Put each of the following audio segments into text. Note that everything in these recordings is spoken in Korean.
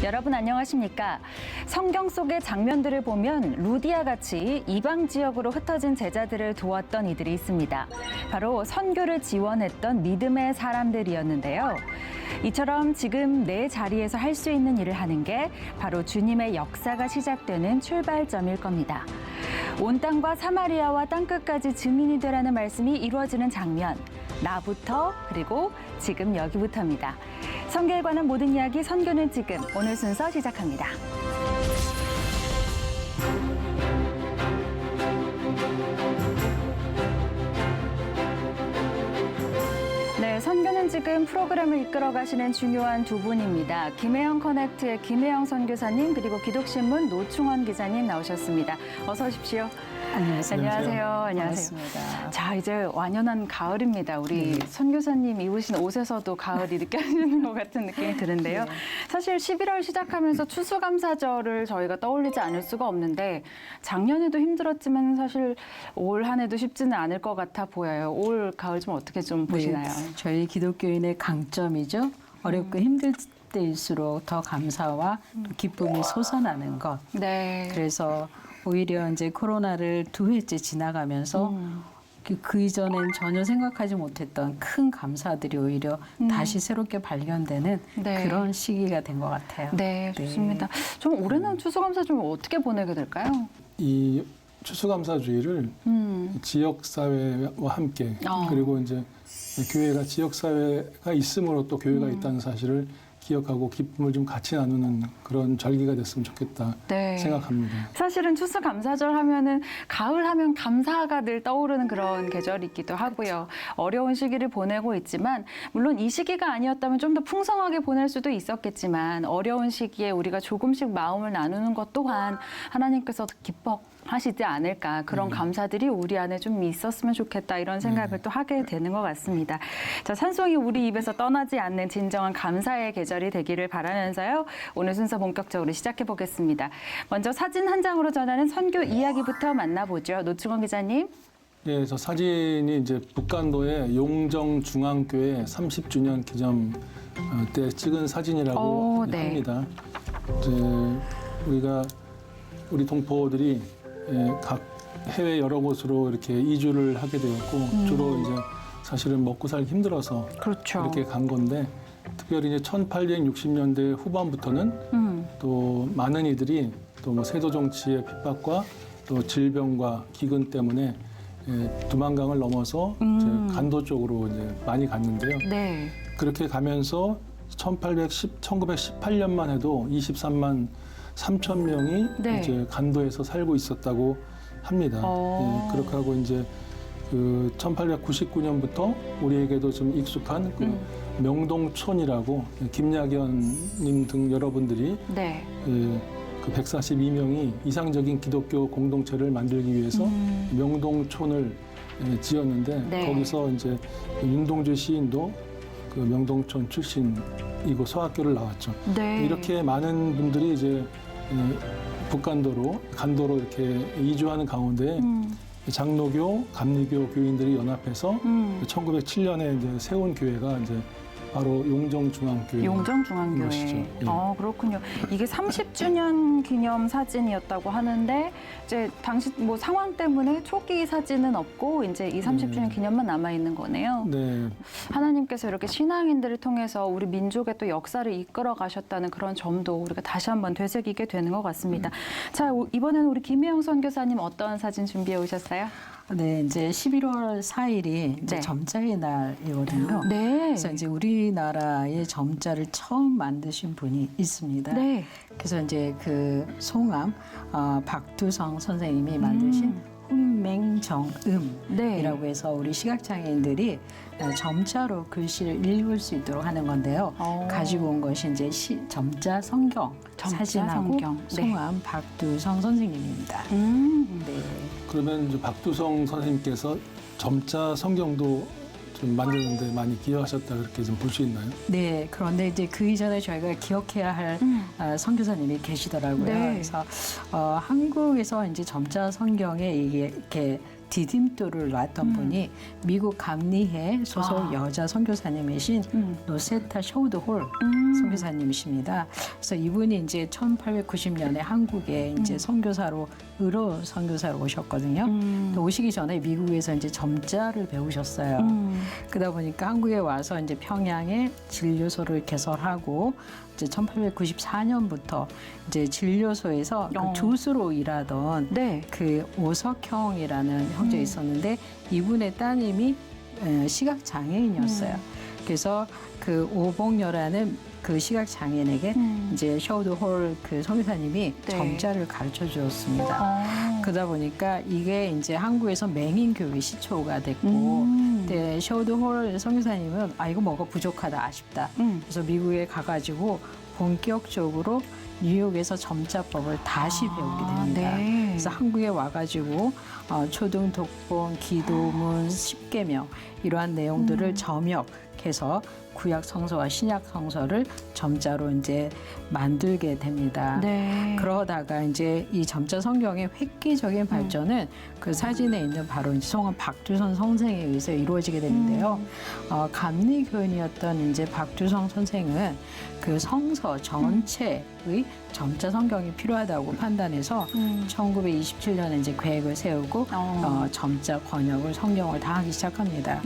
여러분 안녕하십니까? 성경 속의 장면들을 보면 루디아 같이 이방 지역으로 흩어진 제자들을 도왔던 이들이 있습니다. 바로 선교를 지원했던 믿음의 사람들이었는데요. 이처럼 지금 내 자리에서 할 수 있는 일을 하는 게 바로 주님의 역사가 시작되는 출발점일 겁니다. 온 땅과 사마리아와 땅끝까지 증인이 되라는 말씀이 이루어지는 장면. 나부터 그리고 지금 여기부터입니다. 선교에 관한 모든 이야기 선교는 지금 오늘 순서 시작합니다. 네, 선교는 지금 프로그램을 이끌어 가시는 중요한 두 분입니다. 김혜영 커넥트의 김혜영 선교사님 그리고 기독신문 노충원 기자님 나오셨습니다. 어서 오십시오. 안녕하세요. 안녕하세요. 반갑습니다. 자, 이제 완연한 가을입니다. 우리 선교사님 입으신 옷에서도 가을이 느껴지는 것 같은 느낌이 드는데요. 네. 사실 11월 시작하면서 추수감사절을 저희가 떠올리지 않을 수가 없는데 작년에도 힘들었지만 사실 올 한 해도 쉽지는 않을 것 같아 보여요. 올 가을 좀 어떻게 좀 보시나요? 네, 저희 기독교인의 강점이죠. 어렵고 힘들 때일수록 더 감사와 기쁨이 솟아나는 것. 네. 그래서 오히려 이제 코로나를 2회째 지나가면서 그 이전엔 전혀 생각하지 못했던 큰 감사들이 오히려 다시 새롭게 발견되는 네. 그런 시기가 된 것 같아요. 네, 좋습니다. 좀 올해는 추수감사 좀 어떻게 보내게 될까요? 이 추수감사주의를 지역사회와 함께 그리고 이제 교회가 지역사회가 있으므로 또 교회가 있다는 사실을 기억하고 기쁨을 좀 같이 나누는 그런 절기가 됐으면 좋겠다 네. 생각합니다. 사실은 추수감사절 하면은 가을 하면 감사가 늘 떠오르는 그런 계절이기도 하고요. 어려운 시기를 보내고 있지만 물론 이 시기가 아니었다면 좀 더 풍성하게 보낼 수도 있었겠지만 어려운 시기에 우리가 조금씩 마음을 나누는 것 또한 하나님께서 기뻐하시지 않을까 그런 감사들이 우리 안에 좀 있었으면 좋겠다 이런 생각을 또 하게 되는 것 같습니다. 자, 찬송이 우리 입에서 떠나지 않는 진정한 감사의 계절이 되기를 바라면서요. 오늘 순서 본격적으로 시작해 보겠습니다. 먼저 사진 한 장으로 전하는 선교 이야기부터 만나보죠. 노충원 기자님. 예, 저 사진이 이제 북간도의 용정중앙교회 30주년 기념 때 찍은 사진이라고 네. 합니다. 이제 우리 동포들이 각 해외 여러 곳으로 이렇게 이주를 하게 되었고 주로 이제 사실은 먹고 살기 힘들어서 그렇죠. 이렇게 간 건데 특별히 이제 1860년대 후반부터는 또 많은 이들이 또 뭐 세도 정치의 핍박과 또 질병과 기근 때문에 두만강을 넘어서 이제 간도 쪽으로 이제 많이 갔는데요. 네. 그렇게 가면서 1918년만 해도 23만 3천 명이 네. 이제 간도에서 살고 있었다고 합니다. 예, 그렇게 하고 이제 그 1899년부터 우리에게도 좀 익숙한 그 명동촌이라고 김야견님 등 여러분들이 네. 그 142명이 이상적인 기독교 공동체를 만들기 위해서 명동촌을 지었는데 네. 거기서 이제 윤동주 시인도 그 명동촌 출신이고 서학교를 나왔죠. 네. 이렇게 많은 분들이 이제 간도로 이렇게 이주하는 가운데 장로교, 감리교 교인들이 연합해서 1907년에 이제 세운 교회가 이제 바로 용정중앙교회. 용정중앙교회. 것이죠. 예. 그렇군요. 이게 30주년 기념 사진이었다고 하는데 이제 당시 뭐 상황 때문에 초기 사진은 없고 이제 이 30주년 기념만 남아 있는 거네요. 네. 하나님께서 이렇게 신앙인들을 통해서 우리 민족의 또 역사를 이끌어 가셨다는 그런 점도 우리가 다시 한번 되새기게 되는 것 같습니다. 자, 이번에는 우리 김혜영 선교사님 어떤 사진 준비해 오셨어요? 네, 이제 11월 4일이 이제 네. 점자의 날이거든요. 네. 그래서 이제 우리나라의 점자를 처음 만드신 분이 있습니다. 네. 그래서 이제 그 송암 박두성 선생님이 만드신 훈맹정음이라고 네. 해서 우리 시각장애인들이 점자로 글씨를 읽을 수 있도록 하는 건데요. 가지고 온 것이 이제 점자 성경 점자 사진하고 성경. 네. 송암 박두성 선생님입니다. 네. 그러면 이제 박두성 선생님께서 점자 성경도 좀 만드는데 많이 기여하셨다 그렇게 좀 볼 수 있나요? 네, 그런데 이제 그 이전에 저희가 기억해야 할 선교사님이 계시더라고요. 네. 그래서 한국에서 이제 점자 성경에 이게 이렇게 디딤돌을 놨던 분이 미국 감리회 소속 여자 선교사님이신 로세타 셔우드홀 선교사님이십니다. 그래서 이분이 이제 1890년에 한국에 이제 선교사로 의로 선교사로 오셨거든요. 또 오시기 전에 미국에서 이제 점자를 배우셨어요. 그러다 보니까 한국에 와서 이제 평양에 진료소를 개설하고 이제 1894년부터 이제 진료소에서 그 조수로 일하던 네. 그 오석형이라는 형제가 있었는데 이분의 따님이 시각 장애인이었어요. 그래서 그 오봉여라는 그 시각 장애인에게 이제 셔우드 홀 그 선교사님이 네. 점자를 가르쳐 주었습니다. 그러다 보니까 이게 이제 한국에서 맹인 교육의 시초가 됐고, 네, 셔우드 홀 선교사님은 아 이거 뭐가 부족하다 아쉽다. 그래서 미국에 가가지고 본격적으로 뉴욕에서 점자법을 다시 배우게 됩니다. 네. 그래서 한국에 와가지고 초등 독본, 기도문, 십계명 이러한 내용들을 점역해서 구약 성서와 신약 성서를 점자로 이제 만들게 됩니다. 네. 그러다가 이제 이 점자 성경의 획기적인 발전은 그 사진에 있는 바로 이제 성원 박두선 선생에 의해서 이루어지게 되는데요. 감리 교인이었던 이제 박두성 선생은 그 성서 전체의 점자 성경이 필요하다고 판단해서 1927년에 이제 계획을 세우고 점자 번역을 성경을 다 하기 시작합니다.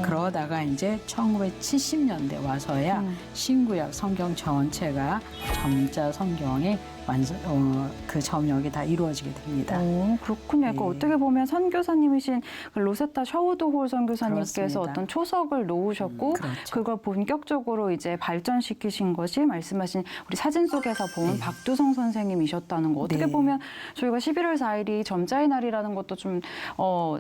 그러다가 이제 1970년대 와서야 신구약 성경 전체가 점자 성경의 그 점역이 다 이루어지게 됩니다. 그렇군요. 그러니까 네. 어떻게 보면 선교사님이신 그 로세타 셔우드 홀 선교사님께서 그렇습니다. 어떤 초석을 놓으셨고 그렇죠. 그걸 본격적으로 이제 발전시키신 것이 말씀하신 우리 사진 속에서 본 박두성 선생님이셨다는 거. 어떻게 네. 보면 저희가 11월 4일이 점자의 날이라는 것도 좀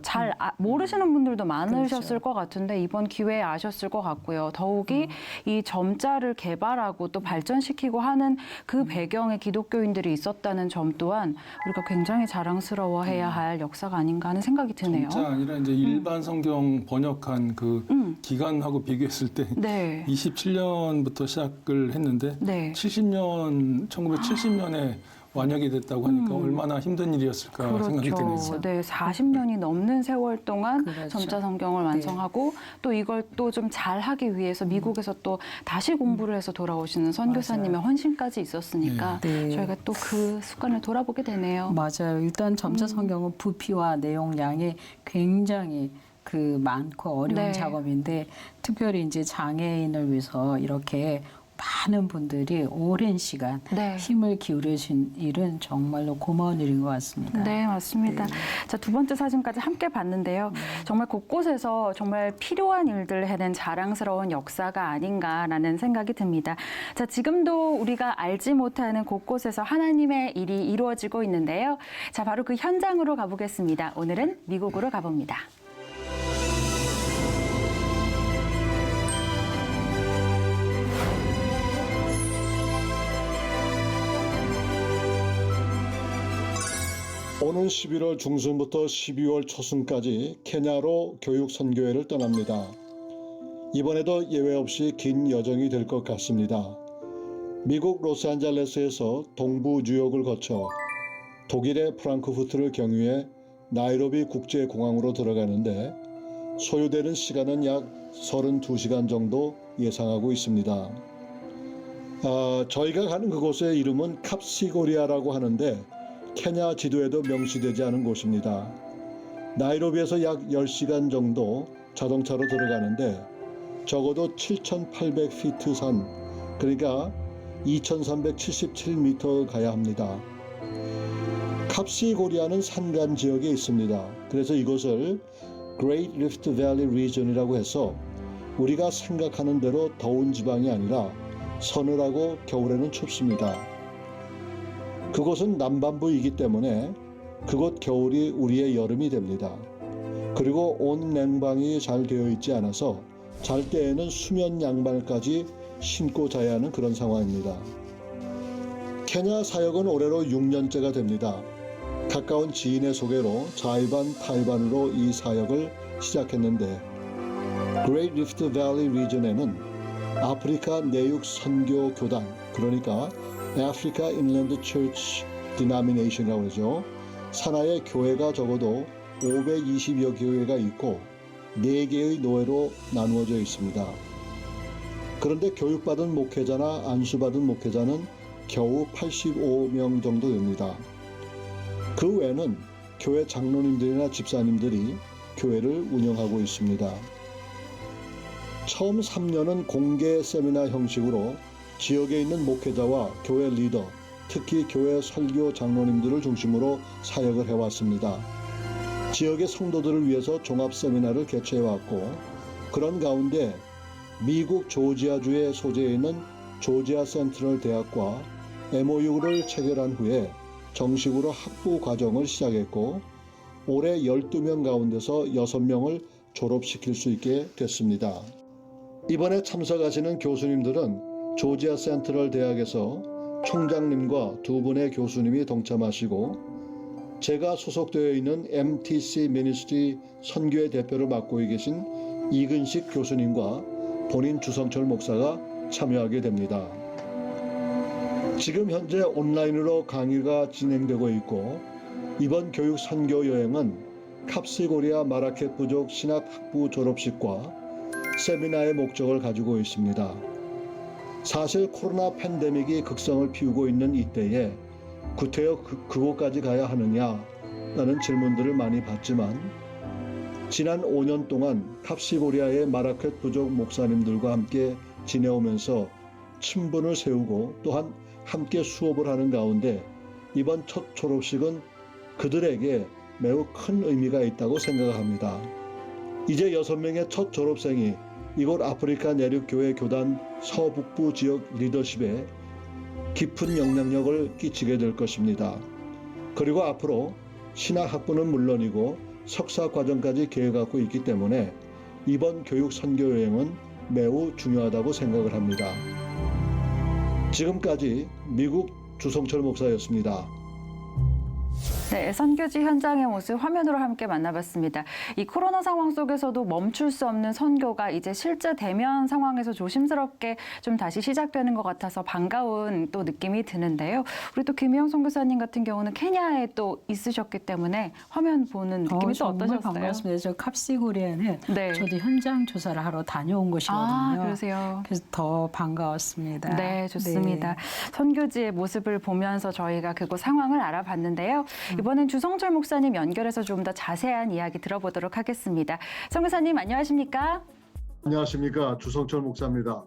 잘 모르시는 분들도 많으셨을 것 같은데 이번 기회에 아셨을 것 같고요. 더욱이 이 점자를 개발하고 또 발전시키고 하는 그 배경에 기독교인들이 있었다는 점 또한 우리가 굉장히 자랑스러워해야 할 역사가 아닌가 하는 생각이 드네요. 진짜 아니라 이제 일반 성경 번역한 그 기간하고 비교했을 때 네. 27년부터 시작을 했는데 네. 1970년에 완역이 됐다고 하니까 얼마나 힘든 일이었을까 생각이 드네요. 네, 40년이 넘는 세월 동안 그렇죠. 점자 성경을 완성하고 또 이걸 또 좀 잘하기 위해서 미국에서 또 다시 공부를 해서 돌아오시는 선교사님의 맞아요. 헌신까지 있었으니까 네. 저희가 또 그 습관을 돌아보게 되네요. 맞아요. 일단 점자 성경은 부피와 내용량이 굉장히 그 많고 어려운 네. 작업인데 특별히 이제 장애인을 위해서 이렇게 많은 분들이 오랜 시간 네. 힘을 기울여주신 일은 정말로 고마운 일인 것 같습니다. 네, 맞습니다. 네. 자, 두 번째 사진까지 함께 봤는데요. 정말 곳곳에서 정말 필요한 일들을 해낸 자랑스러운 역사가 아닌가라는 생각이 듭니다. 자, 지금도 우리가 알지 못하는 곳곳에서 하나님의 일이 이루어지고 있는데요. 자, 바로 그 현장으로 가보겠습니다. 오늘은 미국으로 가봅니다. 오는 11월 중순부터 12월 초순까지 케냐로 교육 선교회를 떠납니다. 이번에도 예외 없이 긴 여정이 될 것 같습니다. 미국 로스앤젤레스에서 동부 뉴욕을 거쳐 독일의 프랑크푸르트를 경유해 나이로비 국제공항으로 들어가는데 소요되는 시간은 약 32시간 정도 예상하고 있습니다. 저희가 가는 그곳의 이름은 캅시고리아라고 하는데 케냐 지도에도 명시되지 않은 곳입니다. 나이로비에서 약 10시간 정도 자동차로 들어가는데 적어도 7,800피트 산, 그러니까 2,377m 가야 합니다. 캅시고리아는 산간 지역에 있습니다. 그래서 이곳을 Great Rift Valley Region이라고 해서 우리가 생각하는 대로 더운 지방이 아니라 서늘하고 겨울에는 춥습니다. 그곳은 남반부이기 때문에 그곳 겨울이 우리의 여름이 됩니다. 그리고 온 냉방이 잘 되어 있지 않아서 잘 때에는 수면 양말까지 신고 자야 하는 그런 상황입니다. 케냐 사역은 올해로 6년째가 됩니다. 가까운 지인의 소개로 자의반 타의반으로 이 사역을 시작했는데 Great Rift Valley Region에는 아프리카 내육 선교 교단, 그러니까 Africa Inland Church Denomination이라고 하죠. 산하의 교회가 적어도 520여 교회가 있고 4개의 노회로 나누어져 있습니다. 그 그런데 교육받은 목회자나 안수받은 목회자는 겨우 85명 정도 됩니다. 그 외에는 교회 장로님들이나 집사님들이 교회를 운영하고 있습니다. 처음 3년은 공개 세미나 형식으로 지역에 있는 목회자와 교회 리더, 특히 교회 설교 장로님들을 중심으로 사역을 해왔습니다. 지역의 성도들을 위해서 종합 세미나를 개최해왔고, 그런 가운데 미국 조지아주에 소재해 있는 조지아 센트럴 대학과 MOU를 체결한 후에 정식으로 학부 과정을 시작했고, 올해 12명 가운데서 6명을 졸업시킬 수 있게 됐습니다. 이번에 참석하시는 교수님들은 조지아 센트럴 대학에서 총장님과 2분의 교수님이 동참하시고, 제가 소속되어 있는 MTC 미니스트리 선교회 대표를 맡고 계신 이근식 교수님과 본인 주성철 목사가 참여하게 됩니다. 지금 현재 온라인으로 강의가 진행되고 있고, 이번 교육 선교 여행은 캅스코리아 마라켓 부족 신학 학부 졸업식과 세미나의 목적을 가지고 있습니다. 사실 코로나 팬데믹이 극성을 피우고 있는 이때에 구태여 그곳까지 가야 하느냐라는 질문들을 많이 받지만, 지난 5년 동안 캅스코리아의 마라켓 부족 목사님들과 함께 지내오면서 친분을 세우고 또한 함께 수업을 하는 가운데 이번 첫 졸업식은 그들에게 매우 큰 의미가 있다고 생각합니다. 이제 6명의 첫 졸업생이 이곳 아프리카 내륙교회 교단 서북부 지역 리더십에 깊은 영향력을 끼치게 될 것입니다. 그리고 앞으로 신학학부는 물론이고 석사 과정까지 계획하고 있기 때문에 이번 교육 선교 여행은 매우 중요하다고 생각을 합니다. 지금까지 미국 주성철 목사였습니다. 네, 선교지 현장의 모습 화면으로 함께 만나봤습니다. 이 코로나 상황 속에서도 멈출 수 없는 선교가 이제 실제 대면 상황에서 조심스럽게 좀 다시 시작되는 것 같아서 반가운 또 느낌이 드는데요. 우리 또 김희영 선교사님 같은 경우는 케냐에 또 있으셨기 때문에 화면 보는 느낌이 또 정말 어떠셨어요? 반갑습니다. 저 캅스코리아는 네. 저도 현장 조사를 하러 다녀온 곳이거든요. 아, 그러세요? 그래서 더 반가웠습니다. 네, 좋습니다. 선교지의 모습을 보면서 저희가 그곳 상황을 알아봤는데요. 이번엔 주성철 목사님 연결해서 좀 더 자세한 이야기 들어보도록 하겠습니다. 선교사님 안녕하십니까? 안녕하십니까. 주성철 목사입니다.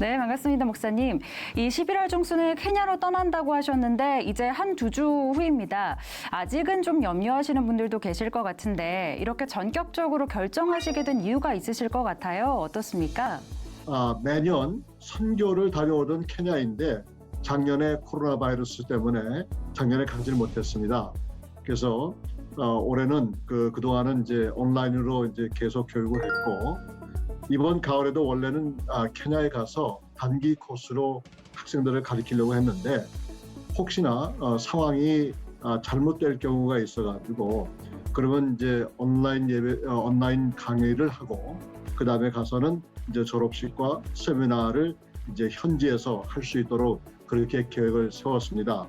네, 반갑습니다, 목사님. 이 11월 중순에 케냐로 떠난다고 하셨는데 이제 한 2주 후입니다. 아직은 좀 염려하시는 분들도 계실 것 같은데 이렇게 전격적으로 결정하시게 된 이유가 있으실 것 같아요. 어떻습니까? 매년 선교를 다녀오던 케냐인데 작년에 코로나 바이러스 때문에 작년에 가지를 못했습니다. 그래서 올해는 그동안은 이제 온라인으로 이제 계속 교육을 했고, 이번 가을에도 원래는 케냐에 가서 단기 코스로 학생들을 가르치려고 했는데 혹시나 상황이 잘못될 경우가 있어가지고 그러면 이제 온라인 강의를 하고 그 다음에 가서는 이제 졸업식과 세미나를 이제 현지에서 할 수 있도록 그렇게 계획을 세웠습니다.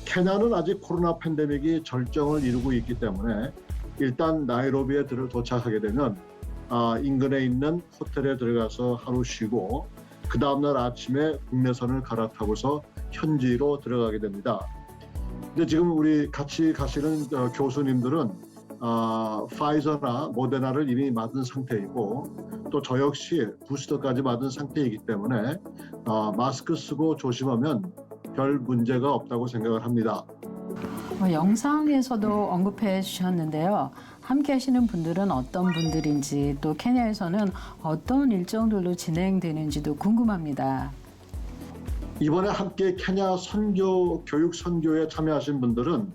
케냐는 아직 코로나 팬데믹이 절정을 이루고 있기 때문에 일단 나이로비에 도착하게 되면 인근에 있는 호텔에 들어가서 하루 쉬고 그 다음날 아침에 국내선을 갈아타고서 현지로 들어가게 됩니다. 근데 지금 우리 같이 가시는 교수님들은 파이저나 모데나를 이미 맞은 상태이고 또 저 역시 부스터까지 맞은 상태이기 때문에 마스크 쓰고 조심하면 별 문제가 없다고 생각을 합니다. 영상에서도 언급해 주셨는데요. 함께 하시는 분들은 어떤 분들인지 또 케냐에서는 어떤 일정들로 진행되는지도 궁금합니다. 이번에 함께 케냐 교육 선교에 참여하신 분들은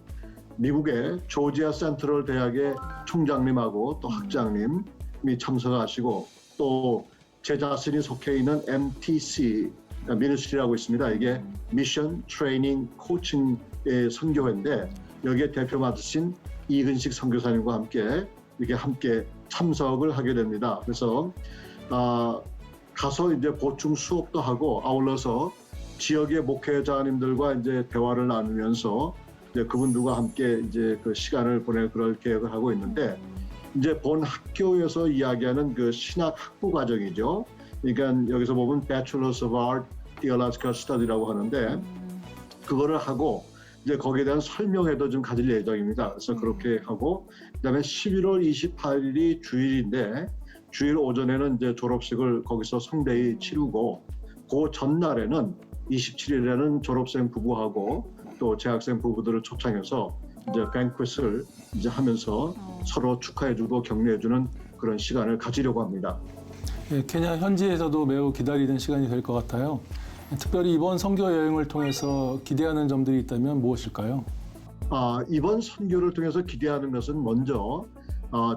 미국의 조지아 센트럴 대학의 총장님하고 또 학장님이 참석하시고 또 제 자신이 속해 있는 MTC 미니스트리라고 있습니다. 이게 미션 트레이닝 코칭의 선교회인데 여기에 대표 맡으신 이근식 선교사님과 함께 참석을 하게 됩니다. 그래서 가서 이제 보충 수업도 하고 아울러서 지역의 목회자님들과 이제 대화를 나누면서 이제 그분들과 함께 이제 그 시간을 보낼 그럴 계획을 하고 있는데 이제 본 학교에서 이야기하는 그 신학 학부 과정이죠. 그러니까 여기서 보면 Bachelors of Art Theological Study라고 하는데 그거를 하고 이제 거기에 대한 설명회도 좀 가질 예정입니다. 그래서 그렇게 하고 그다음에 11월 28일이 주일인데 주일 오전에는 이제 졸업식을 거기서 성대히 치르고 그 전날에는 27일에는 졸업생 부부하고 또 재학생 부부들을 초청해서 이제 뱅퀴트를 이제 하면서 서로 축하해주고 격려해주는 그런 시간을 가지려고 합니다. 예, 케냐 현지에서도 매우 기다리는 시간이 될 것 같아요. 특별히 이번 선교 여행을 통해서 기대하는 점들이 있다면 무엇일까요? 이번 선교를 통해서 기대하는 것은 먼저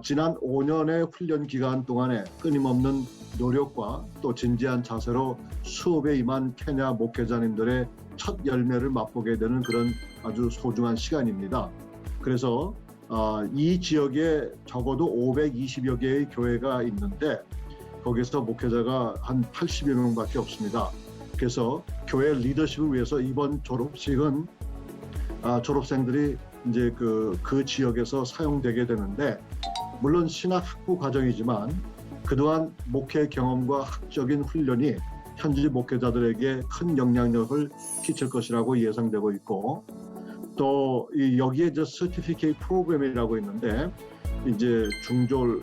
지난 5년의 훈련 기간 동안에 끊임없는 노력과 또 진지한 자세로 수업에 임한 케냐 목회자님들의 첫 열매를 맛보게 되는 그런 아주 소중한 시간입니다. 그래서 이 지역에 적어도 520여 개의 교회가 있는데 거기서 목회자가 한 80여 명밖에 없습니다. 그래서 교회 리더십을 위해서 이번 졸업식은 졸업생들이 이제 그 지역에서 사용되게 되는데 물론 신학 학부 과정이지만 그동안 목회 경험과 학적인 훈련이 현지 목회자들에게 큰 영향력을 끼칠 것이라고 예상되고 있고 또 여기에 이제 서티피케이트 프로그램이라고 있는데 이제 중졸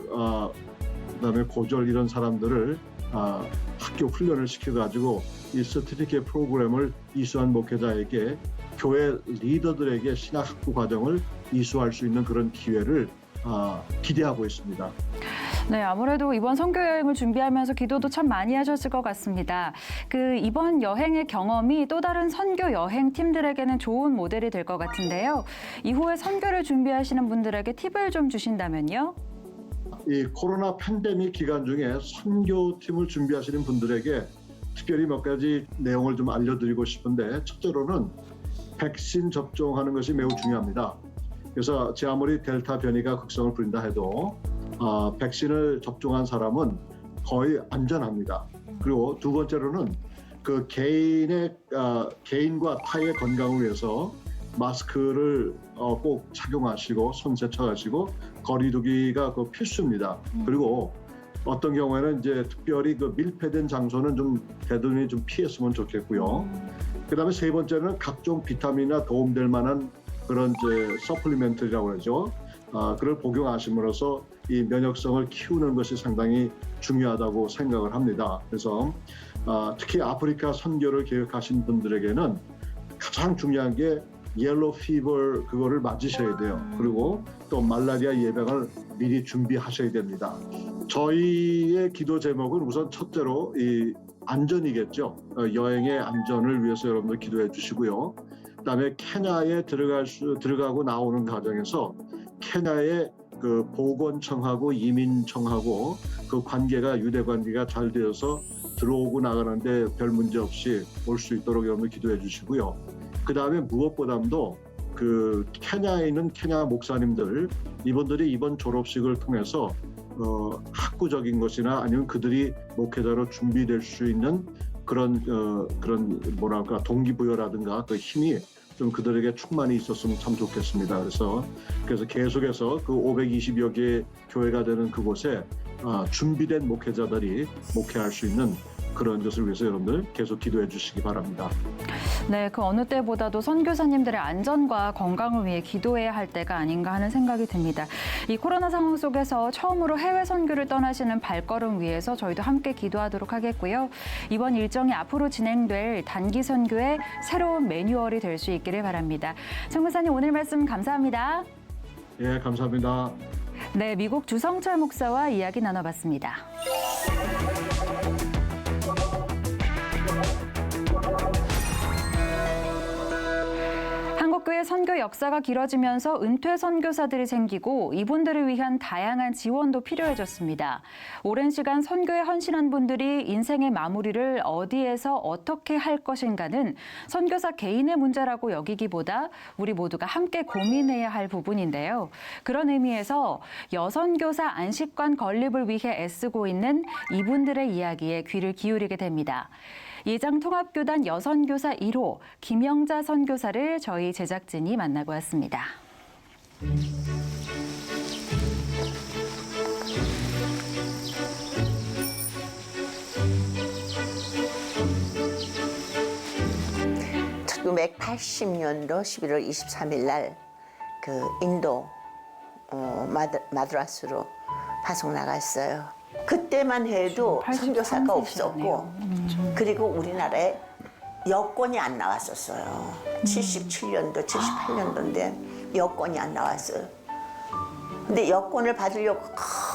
그다음에 고졸 이런 사람들을 학교 훈련을 시켜가지고 이 서티피케이트 프로그램을 이수한 목회자에게 교회 리더들에게 신학 학부 과정을 이수할 수 있는 그런 기회를 기대하고 있습니다. 네, 아무래도 이번 선교 여행을 준비하면서 기도도 참 많이 하셨을 것 같습니다. 이번 여행의 경험이 또 다른 선교 여행 팀들에게는 좋은 모델이 될 것 같은데요. 이후에 선교를 준비하시는 분들에게 팁을 좀 주신다면요? 이 코로나 팬데믹 기간 중에 선교팀을 준비하시는 분들에게 특별히 몇 가지 내용을 좀 알려드리고 싶은데 첫째로는 백신 접종하는 것이 매우 중요합니다. 그래서 제 아무리 델타 변이가 극성을 부린다 해도 백신을 접종한 사람은 거의 안전합니다. 그리고 두 번째로는 그 개인과 타의 건강을 위해서 마스크를 꼭 착용하시고 손 세척하시고 거리두기가 필수입니다. 그리고 어떤 경우에는 이제 특별히 밀폐된 장소는 좀 되도록이 좀 피했으면 좋겠고요. 그다음에 세 번째는 각종 비타민이나 도움될 만한 그런 이제 서플리멘트라고 그러죠. 그걸 복용하심으로써 이 면역성을 키우는 것이 상당히 중요하다고 생각을 합니다. 그래서 특히 아프리카 선교를 계획하신 분들에게는 가장 중요한 게 옐로우 피버 그거를 맞으셔야 돼요. 그리고 또 말라리아 예방을 미리 준비하셔야 됩니다. 저희의 기도 제목은 우선 첫째로 이 안전이겠죠. 여행의 안전을 위해서 여러분들 기도해 주시고요. 그다음에 케냐에 들어가고 나오는 과정에서 케냐의 그 보건청하고 이민청하고 그 관계가 유대 관계가 잘 되어서 들어오고 나가는데 별 문제 없이 올 수 있도록 여러분 기도해 주시고요. 그 다음에 무엇보다도 그 케냐에 있는 케냐 목사님들 이분들이 이번 졸업식을 통해서 학구적인 것이나 아니면 그들이 목회자로 준비될 수 있는 그런 뭐랄까 동기부여라든가 그 힘이 좀 그들에게 충만히 있었으면 참 좋겠습니다. 그래서 계속해서 그 520여 개의 교회가 되는 그곳에 준비된 목회자들이 목회할 수 있는 그런 것을 위해서 여러분들 계속 기도해 주시기 바랍니다. 네, 그 어느 때보다도 선교사님들의 안전과 건강을 위해 기도해야 할 때가 아닌가 하는 생각이 듭니다. 이 코로나 상황 속에서 처음으로 해외 선교를 떠나시는 발걸음 위해서 저희도 함께 기도하도록 하겠고요. 이번 일정이 앞으로 진행될 단기 선교의 새로운 매뉴얼이 될 수 있기를 바랍니다. 정 목사님 오늘 말씀 감사합니다. 예, 감사합니다. 네, 미국 주성철 목사와 이야기 나눠봤습니다. 한국교회 선교 역사가 길어지면서 은퇴 선교사들이 생기고 이분들을 위한 다양한 지원도 필요해졌습니다. 오랜 시간 선교에 헌신한 분들이 인생의 마무리를 어디에서 어떻게 할 것인가는 선교사 개인의 문제라고 여기기보다 우리 모두가 함께 고민해야 할 부분인데요. 그런 의미에서 여선교사 안식관 건립을 위해 애쓰고 있는 이분들의 이야기에 귀를 기울이게 됩니다. 예장통합교단 여선교사 1호 김영자 선교사를 저희 제작진이 만나고 왔습니다. 1980년도 11월 23일 날 그 인도 마드라스로 파송 나갔어요. 그때만 해도 83 선교사가 세시네요. 없었고 그리고 우리나라에 여권이 안 나왔었어요. 77년도, 78년도인데 여권이 안 나왔어요. 근데 여권을 받으려고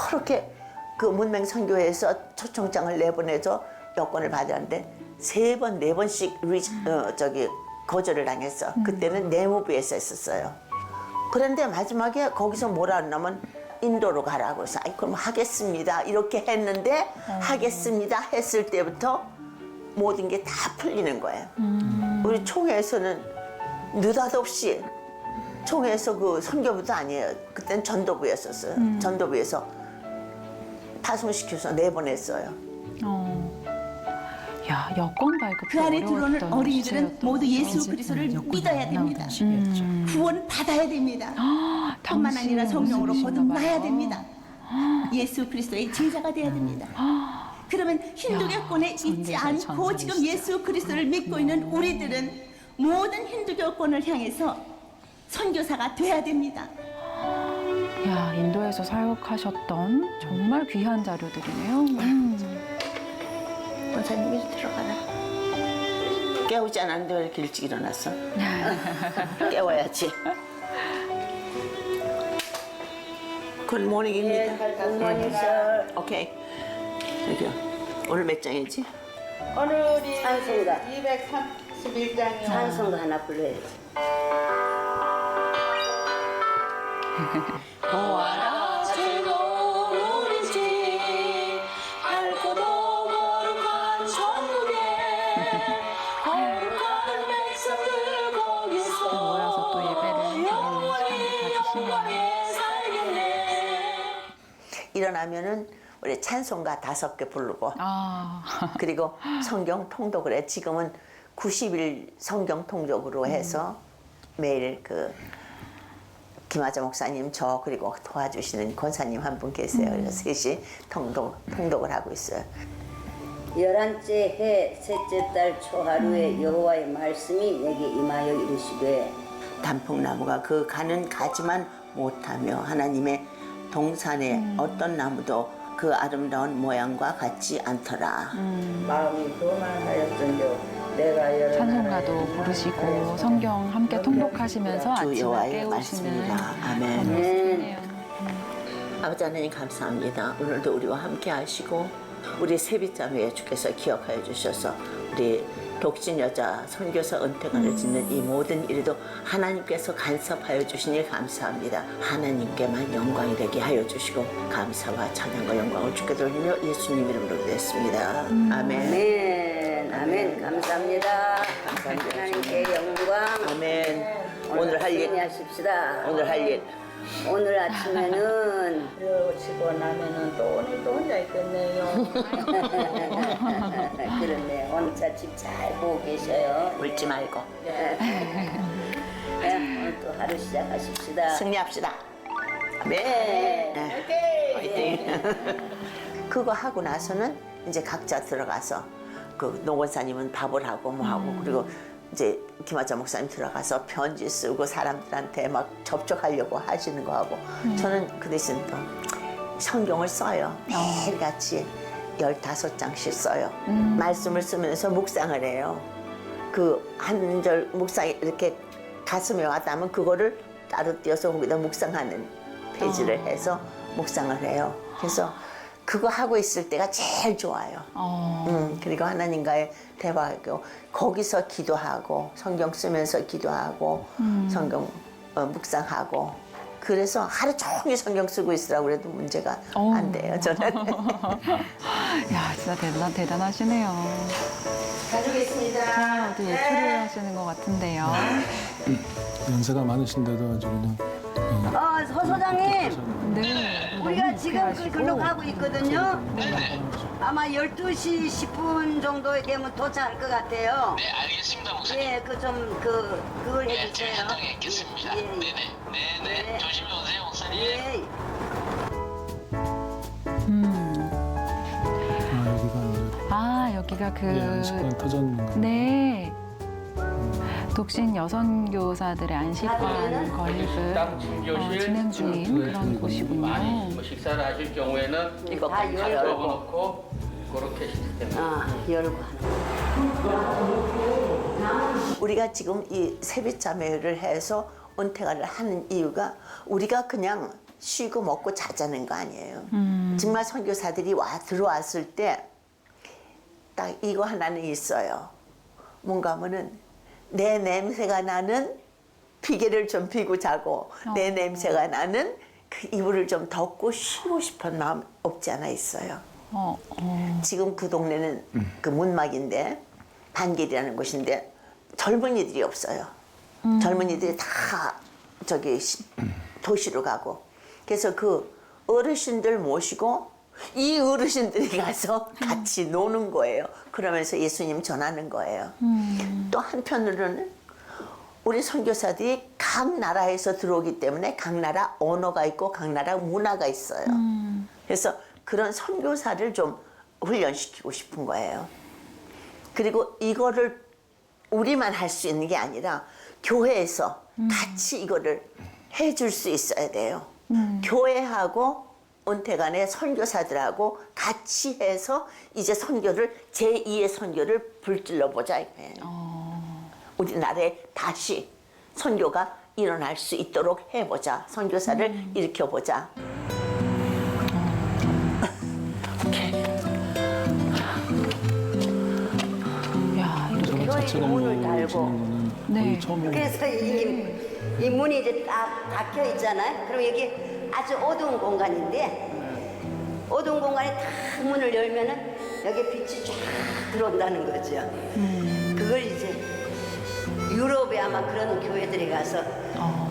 그렇게 그 문맹 선교회에서 초청장을 내보내서 여권을 받았는데 3번, 4번씩 거절을 당했어. 그때는 내무부에서 했었어요. 그런데 마지막에 거기서 뭐라 하냐면 인도로 가라고 해서 아이 그럼 하겠습니다 이렇게 했는데 하겠습니다 했을 때부터 모든 게 다 풀리는 거예요. 우리 총회에서는 느닷없이 총회에서 그 선교부도 아니에요. 그때는 전도부였었어요. 전도부에서 파송시켜서 내보냈어요. 야, 여권 발급 그 안에 들어오는 어린이들은 모두 예수 그리스도를 믿어야 됩니다. 구원 받아야 됩니다. 뿐만 아니라 성령으로 거듭나야 됩니다. 예수 그리스도의 제자가 돼야 됩니다. 그러면 힌두교권에 있지 않고 지금 예수 그리스도를 믿고 있는 우리들은 모든 힌두교권을 향해서 선교사가 돼야 됩니다. 야, 인도에서 사역하셨던 정말 귀한 자료들이네요. 권사님이 들어가라. 깨우지 않았는데 왜 이렇게 일찍 일어났어? 깨워야지. 굿모닝입니다. 굿모닝 썰. 오케이. 여기요. 오늘 몇 장이지? 오늘이 찬송가. 231장이요. 찬송가 하나 불러야지. 보아라 즐거운지 밝고도 거룩한 천국에 거룩한 백성들 거기서 모여서 또 예배를 드리는 영원히 시간을 가지시네요. 영광에 살겠네. 일어나면은 우리 찬송가 5개 부르고 그리고 성경 통독을 해. 지금은 90일 성경 통독으로 해서 매일 그 김하자 목사님 저 그리고 도와주시는 권사님 한 분 계세요. 그래서 셋이 통독을 하고 있어요. 11째 해 셋째 달 초하루에 여호와의 말씀이 내게 임하여 이르시되 단풍나무가 그 가는 가지만 못하며 하나님의 동산에 어떤 나무도 그 아름다운 모양과 같지 않더라. 마음이 교만하였던저 내가 여러 찬송가도 나라의 부르시고 성경 함께 통독하시면서 주 아침을 여호와의 깨우시는 말씀입니다. 아멘. 말씀이네요. 아버지 하나님 감사합니다. 오늘도 우리와 함께 하시고 우리 세빛자매에 주께서 기억하여 주셔서 우리 독신 여자 선교사 은퇴관을 짓는 이 모든 일에도 하나님께서 간섭하여 주시니 감사합니다. 하나님께만 영광이 되게 하여 주시고 감사와 찬양과 영광을 주께 돌리며 예수님 이름으로 기도했습니다. 아멘. 아멘. 아멘. 감사합니다. 감사합니다. 하나님께 영광. 아멘. 오늘 할 일. 하십시다. 오늘 할 일. 오늘 아침에는 치고 나면은 또 오늘 또 혼자 있겠네요. 그렇네. 혼자 집 잘 보고 계셔요. 울지 말고 오늘 또 하루 시작하십시다. 승리합시다. 아멘. 화이팅. 그거 하고 나서는 이제 각자 들어가서 그 노원사님은 밥을 하고 뭐 하고 그리고 이제 김하자 목사님 들어가서 편지 쓰고 사람들한테 막 접촉하려고 하시는 거 하고 저는 그 대신 또 성경을 써요. 매일같이 15장씩 써요. 말씀을 쓰면서 묵상을 해요. 그 한 절 묵상 이렇게 가슴에 와닿으면 그거를 따로 띄어서 거기다 묵상하는 페이지를 해서 묵상을 해요. 그래서 그거 하고 있을 때가 제일 좋아요. 그리고 하나님과의 대화하고 거기서 기도하고 성경 쓰면서 기도하고 성경 묵상하고 그래서 하루 종일 성경 쓰고 있으라고 그래도 문제가 안 돼요. 저는. 야, 진짜 대단하시네요. 가져오겠습니다. 어디 예술을 하시는 것 같은데요. 연세가 많으신데도 아주 그냥 서 소장님, 네. 우리가 지금 그 글로 가고 있거든요. 아마 12시 10분 정도에 되면 도착할 것 같아요. 네, 알겠습니다, 목사님. 예, 그걸 네, 해주세요. 제가 현장에 있겠습니다. 예, 네네. 네네. 네. 조심히 오세요, 목사님. 예. 여기가 이제 여기가 그 안식관 터졌는 거. 네. 독신 여선교사들의 안식관 건립을 진행 중인 그런 곳이군요. 뭐 식사를 하실 경우에는 이거 다 열고. 접어놓고 그렇게 시스템. 열고 하는 우리가 지금 이 세뱃자매를 해서 은퇴가를 하는 이유가 우리가 그냥 쉬고 먹고 자자는 거 아니에요. 정말 선교사들이 들어왔을 때 딱 이거 하나는 있어요. 뭔가 하면은 내 냄새가 나는 비계를 좀 피고 자고 내 냄새가 나는 그 이불을 좀 덮고 쉬고 싶은 마음 없지 않아 있어요. 지금 그 동네는 그 문막인데 반길이라는 곳인데 젊은이들이 없어요. 젊은이들이 다 저기 도시로 가고 그래서 그 어르신들 모시고 이 어르신들이 가서 같이 노는 거예요. 그러면서 예수님 전하는 거예요. 또 한편으로는 우리 선교사들이 각 나라에서 들어오기 때문에 각 나라 언어가 있고 각 나라 문화가 있어요. 그래서 그런 선교사를 좀 훈련시키고 싶은 거예요. 그리고 이거를 우리만 할 수 있는 게 아니라 교회에서 같이 이거를 해줄 수 있어야 돼요. 교회하고 은퇴간의 선교사들하고 같이 해서 이제 선교를 제2의 선교를 불질러 보자 이거예요. 우리나라에 다시 선교가 일어날 수 있도록 해보자. 선교사를 일으켜보자. 야, 이렇게 저거 자체 문을 건물 달고. 짓는 거는 네. 거의 처음이에요. 그래서 이 문이 이제 딱 닫혀 있잖아요. 그럼 여기 아주 어두운 공간인데 어두운 공간에 딱 문을 열면은 여기 빛이 쫙 들어온다는 거죠. 그걸 이제 유럽에 아마 그런 교회들이 가서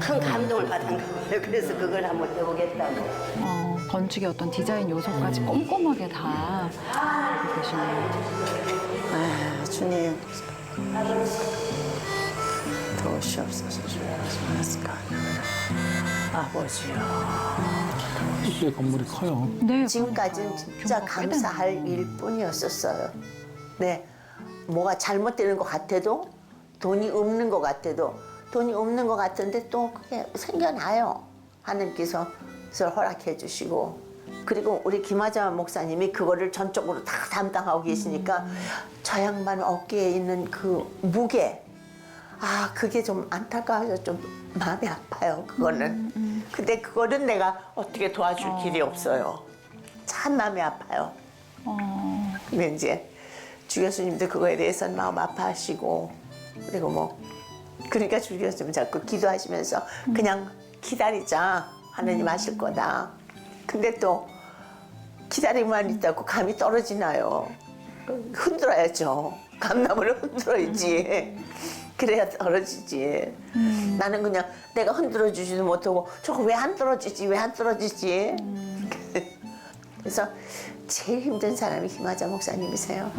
큰 감동을 받은 거예요. 그래서 그걸 한번 해보겠다고. 건축의 어떤 디자인 요소까지 꼼꼼하게 다 하고 계시네요. 아, 주님 도우시옵소서. 주옵소서. 아버지요. 꽤 건물이 커요. 네, 지금까지는 진짜 규모가 꽤 감사할 일뿐이었었어요. 네, 뭐가 잘못되는 것 같아도 돈이 없는 것 같아도 돈이 없는 것 같은데 또 그게 생겨나요. 하나님께서 그걸 허락해 주시고 그리고 우리 김하자 목사님이 그거를 전적으로 다 담당하고 계시니까 저 양반 어깨에 있는 그 무게 그게 좀 안타까워서 좀 마음이 아파요. 그거는. 근데 그거는 내가 어떻게 도와줄 길이 없어요. 참 마음이 아파요. 근데 이제 주 교수님도 그거에 대해서는 마음 아파하시고 그리고 뭐 그러니까 주 교수님 자꾸 기도하시면서 그냥 기다리자. 하나님 하실 거다. 근데 또 기다리만 있다고 감이 떨어지나요? 흔들어야죠. 감나무를 흔들어야지. 그래야 떨어지지. 나는 그냥 내가 흔들어주지도 못하고 저거 왜 안 떨어지지? 왜 안 떨어지지? 그래서 제일 힘든 사람이 김하자 목사님이세요.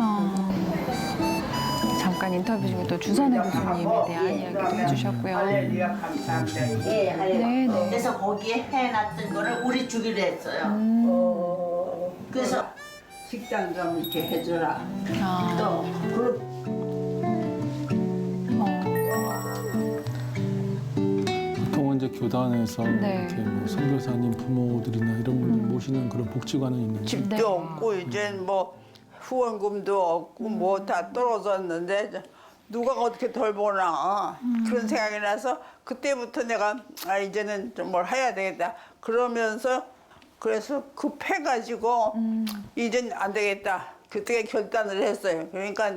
잠깐 인터뷰 중에 또 주선혜 교수님에 대한 이야기도 해주셨고요. 할렐루야 감사합니다. 예, 할렐루야. 네, 네. 그래서 거기에 해놨던 거를 우리 주기로 했어요. 그래서 식당 좀 이렇게 해줘라. 또 보통은 이제 교단에서 네. 이렇게 뭐 선교사님 부모들이나 이런 분들 모시는 그런 복지관은 있는데 집도 네. 없고 이제 뭐 후원금도 없고 뭐 다 떨어졌는데 누가 어떻게 돌보나 그런 생각이 나서 그때부터 내가 이제는 좀 뭘 해야 되겠다 그러면서 그래서 급해가지고 이젠 안 되겠다 그때 결단을 했어요. 그러니까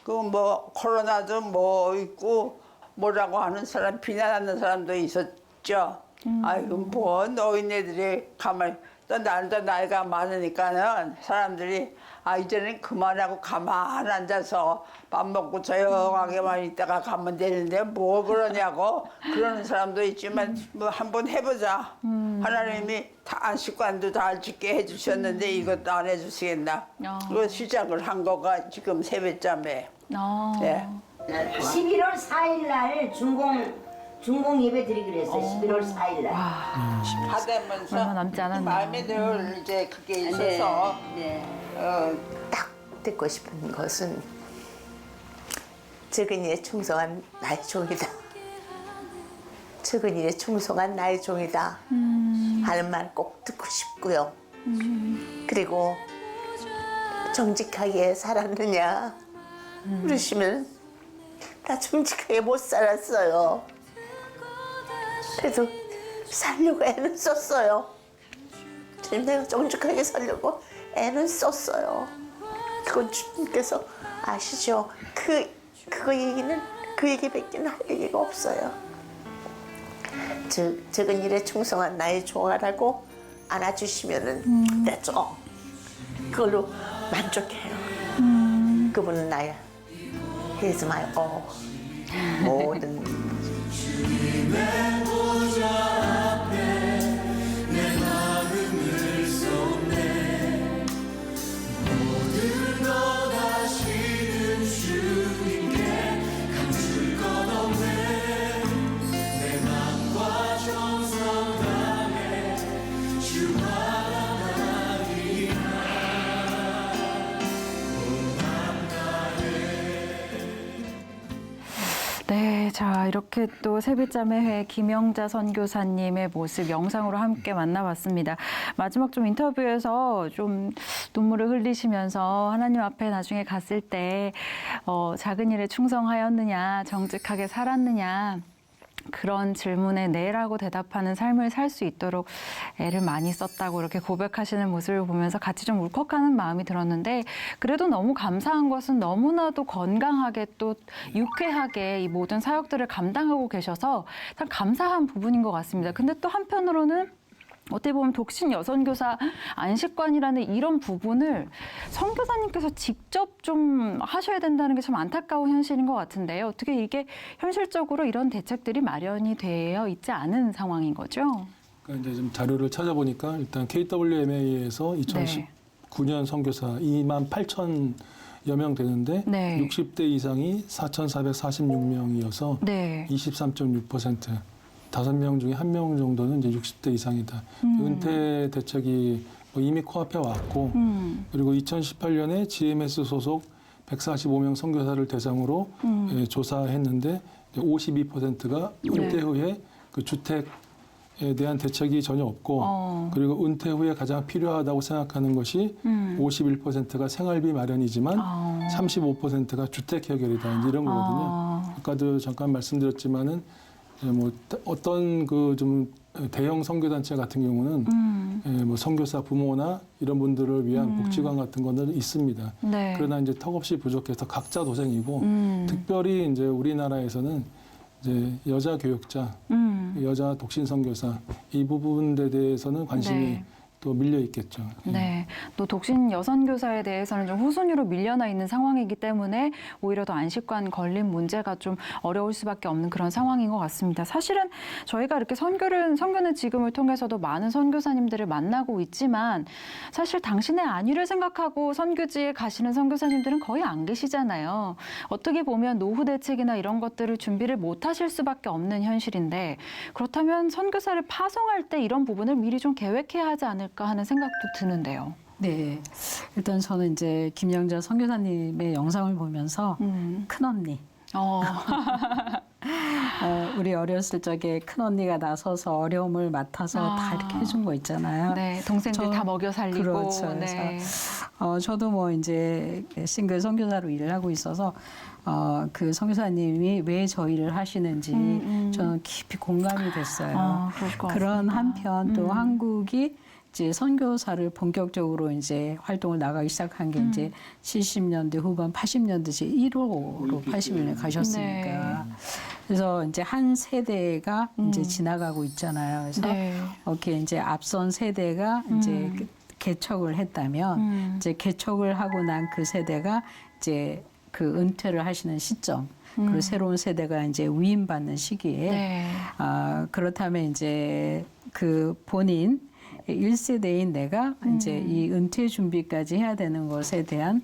그 뭐 코로나도 뭐 있고 뭐라고 하는 사람 비난하는 사람도 있었죠. 아이고 뭐 노인네들이 가만히 또 나도 나이가 많으니까는 사람들이 이제는 그만하고 가만 앉아서 밥 먹고 조용하게만 있다가 가면 되는데 뭐 그러냐고 그러는 사람도 있지만 뭐 한번 해보자. 하나님이 다 안식관도 다 짓게 해주셨는데 이것도 안 해주시겠나. 그 시작을 한 거가 지금 세뱃자매. 네. 11월 4일 날 중공 예배 드리기로 했어요. 11월 4일 날. 하다면서 얼마 남지 않았네요. 마음에 늘 이제 그게 있어서 네. 딱 듣고 싶은 것은 적은이에 충성한 나의 종이다. 적은이에 충성한 나의 종이다. 하는 말 꼭 듣고 싶고요. 그리고 정직하게 살았느냐 그러시면 나 정직하게 못 살았어요. 그래도 살려고 애는 썼어요. 주님, 내가 정직하게 살려고 애는 썼어요. 그건 주님께서 아시죠? 그 얘기는 그 얘기밖에 할 얘기가 없어요. 적은 일에 충성한 나의 종아라고 안아주시면은 됐죠. 그걸로 만족해요. 그분은 나야. He's my all. 모든. 네, 자 이렇게 또 세빛자매회 김영자 선교사님의 모습 영상으로 함께 만나봤습니다. 마지막 좀 인터뷰에서 좀 눈물을 흘리시면서 하나님 앞에 나중에 갔을 때 작은 일에 충성하였느냐, 정직하게 살았느냐 그런 질문에 네라고 대답하는 삶을 살 수 있도록 애를 많이 썼다고 이렇게 고백하시는 모습을 보면서 같이 좀 울컥하는 마음이 들었는데 그래도 너무 감사한 것은 너무나도 건강하게 또 유쾌하게 이 모든 사역들을 감당하고 계셔서 참 감사한 부분인 것 같습니다. 근데 또 한편으로는 어떻게 보면 독신 여선교사 안식관이라는 이런 부분을 선교사님께서 직접 좀 하셔야 된다는 게 참 안타까운 현실인 것 같은데요. 어떻게 이게 현실적으로 이런 대책들이 마련이 되어 있지 않은 상황인 거죠? 그러니까 이제 좀 자료를 찾아보니까 일단 KWMA에서 2019년 선교사 2만 8천여 명 되는데 네. 60대 이상이 4,446명이어서 네. 23.6%. 5명 중에 1명 정도는 이제 60대 이상이다. 은퇴 대책이 이미 코앞에 왔고, 그리고 2018년에 GMS 소속 145명 선교사를 대상으로 조사했는데 52%가 은퇴 후에 그 주택에 대한 대책이 전혀 없고, 그리고 은퇴 후에 가장 필요하다고 생각하는 것이 51%가 생활비 마련이지만 35%가 주택 해결이다. 이제 이런 거거든요. 아까도 잠깐 말씀드렸지만은 뭐 어떤 그 좀 대형 선교단체 같은 경우는 뭐 선교사 부모나 이런 분들을 위한 복지관 같은 거는 있습니다. 네. 그러나 이제 턱없이 부족해서 각자 도생이고 특별히 이제 우리나라에서는 이제 여자 교육자, 여자 독신 선교사 이 부분에 대해서는 관심이 네. 또 밀려 있겠죠. 네, 또 독신 여선교사에 대해서는 좀 후순위로 밀려나 있는 상황이기 때문에 오히려 더 안식관 걸림 문제가 좀 어려울 수밖에 없는 그런 상황인 것 같습니다. 사실은 저희가 이렇게 선교는 지금을 통해서도 많은 선교사님들을 만나고 있지만 사실 당신의 안위를 생각하고 선교지에 가시는 선교사님들은 거의 안 계시잖아요. 어떻게 보면 노후 대책이나 이런 것들을 준비를 못 하실 수밖에 없는 현실인데 그렇다면 선교사를 파송할 때 이런 부분을 미리 좀 계획해야 하지 않을까 하는 생각도 드는데요. 네, 일단 저는 이제 김영자 선교사님의 영상을 보면서 큰 언니. 우리 어렸을 적에 큰 언니가 나서서 어려움을 맡아서 다 이렇게 해준 거 있잖아요. 네, 동생들 다 먹여 살리고. 그렇죠. 네. 그래서 저도 뭐 이제 싱글 선교사로 일을 하고 있어서 그 선교사님이 왜 저 일을 하시는지 저는 깊이 공감이 됐어요. 그럴 것 그런 같습니다. 한편 또 한국이 이제 선교사를 본격적으로 이제 활동을 나가기 시작한 게 이제 70년대 후반 80년대 제 1호로 80년에 가셨으니까. 네. 그래서 이제 한 세대가 이제 지나가고 있잖아요. 그래서 네. 이렇게 이제 앞선 세대가 이제 개척을 했다면 이제 개척을 하고 난 그 세대가 이제 그 은퇴를 하시는 시점. 그리고 새로운 세대가 이제 위임받는 시기에 네. 그렇다면 이제 그 본인 1세대인 내가 이제 이 은퇴 준비까지 해야 되는 것에 대한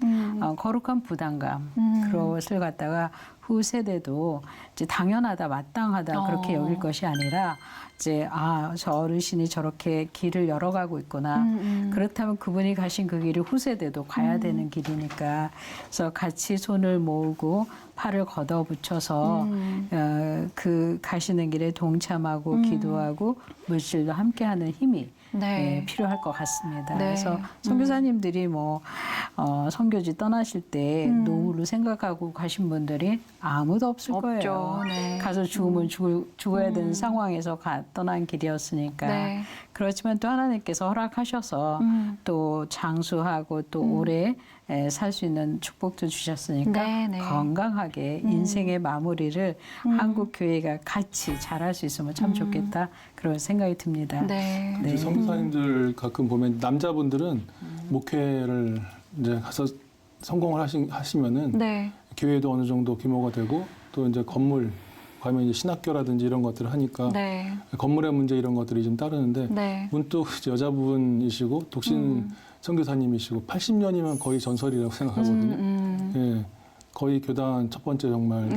거룩한 부담감 그것을 갖다가 후세대도 이제 당연하다, 마땅하다 그렇게 여길 것이 아니라 이제 저 어르신이 저렇게 길을 열어가고 있구나. 그렇다면 그분이 가신 그 길을 후세대도 가야 되는 길이니까 그래서 같이 손을 모으고 팔을 걷어붙여서 그 가시는 길에 동참하고 기도하고 물질도 함께하는 힘이 네. 필요할 것 같습니다. 네. 그래서 선교사님들이 뭐 선교지 떠나실 때 노후를 생각하고 가신 분들이 아무도 없을 없죠. 거예요. 네. 가서 죽으면 죽어야 되는 상황에서 떠난 길이었으니까. 네. 그렇지만 또 하나님께서 허락하셔서 또 장수하고 또 오래 살 수 있는 축복도 주셨으니까 네, 네. 건강하게 인생의 마무리를 한국 교회가 같이 잘할 수 있으면 참 좋겠다 그런 생각이 듭니다. 네. 네. 선교사님들 가끔 보면 남자분들은 목회를 이제 가서 성공을 하시면은 네. 교회도 어느 정도 규모가 되고 또 이제 건물 가면 이제 신학교라든지 이런 것들을 하니까 네. 건물의 문제 이런 것들이 좀 따르는데 네. 문득 이제 여자분이시고 독신 선교사님이시고 80년이면 거의 전설이라고 생각하거든요. 예, 거의 교단 첫 번째 정말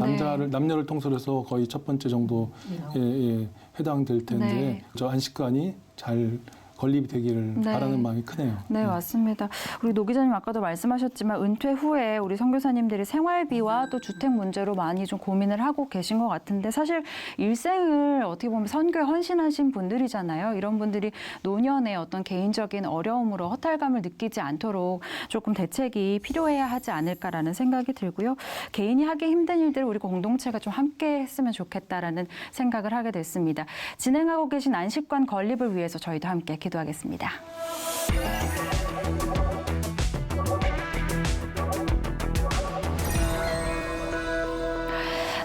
남녀를 통솔해서 거의 첫 번째 정도 해당될 텐데 네. 저 안식관이 잘 건립이 되기를 네. 바라는 마음이 크네요. 네, 맞습니다. 우리 노 기자님 아까도 말씀하셨지만 은퇴 후에 우리 선교사님들이 생활비와 또 주택 문제로 많이 좀 고민을 하고 계신 것 같은데 사실 일생을 어떻게 보면 선교에 헌신하신 분들이잖아요. 이런 분들이 노년의 어떤 개인적인 어려움으로 허탈감을 느끼지 않도록 조금 대책이 필요해야 하지 않을까라는 생각이 들고요. 개인이 하기 힘든 일들을 우리 공동체가 좀 함께 했으면 좋겠다라는 생각을 하게 됐습니다. 진행하고 계신 안식관 건립을 위해서 저희도 함께 기도하겠습니다.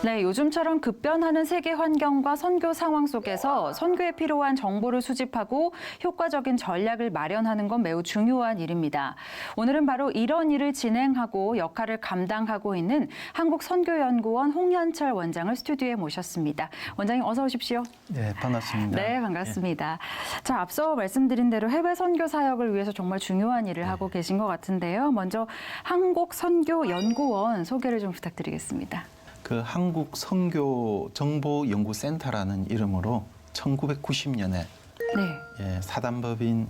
네, 요즘처럼 급변하는 세계 환경과 선교 상황 속에서 선교에 필요한 정보를 수집하고 효과적인 전략을 마련하는 건 매우 중요한 일입니다. 오늘은 바로 이런 일을 진행하고 역할을 감당하고 있는 한국선교연구원 홍현철 원장을 스튜디오에 모셨습니다. 원장님 어서 오십시오. 네, 반갑습니다. 네, 반갑습니다. 자, 앞서 말씀드린 대로 해외 선교 사역을 위해서 정말 중요한 일을 하고 계신 것 같은데요. 먼저 한국선교연구원 소개를 좀 부탁드리겠습니다. 그 한국선교정보연구센터라는 이름으로 1990년에 사단법인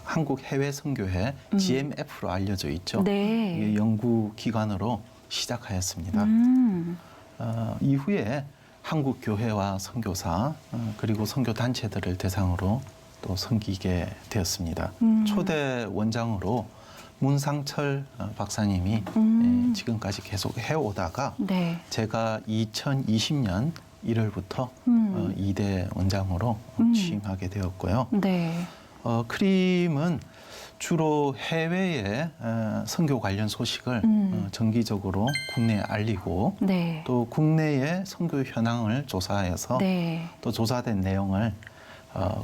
한국해외선교회 GMF로 알려져 있죠. 네. 이게 연구기관으로 시작하였습니다. 이후에 한국교회와 선교사 그리고 선교단체들을 대상으로 또 섬기게 되었습니다. 초대 원장으로 문상철 박사님이 지금까지 계속 해오다가 제가 2020년 1월부터 2대 원장으로 취임하게 되었고요. 크림은 주로 해외의 선교 관련 소식을 정기적으로 국내에 알리고 또 국내의 선교 현황을 조사해서 또 조사된 내용을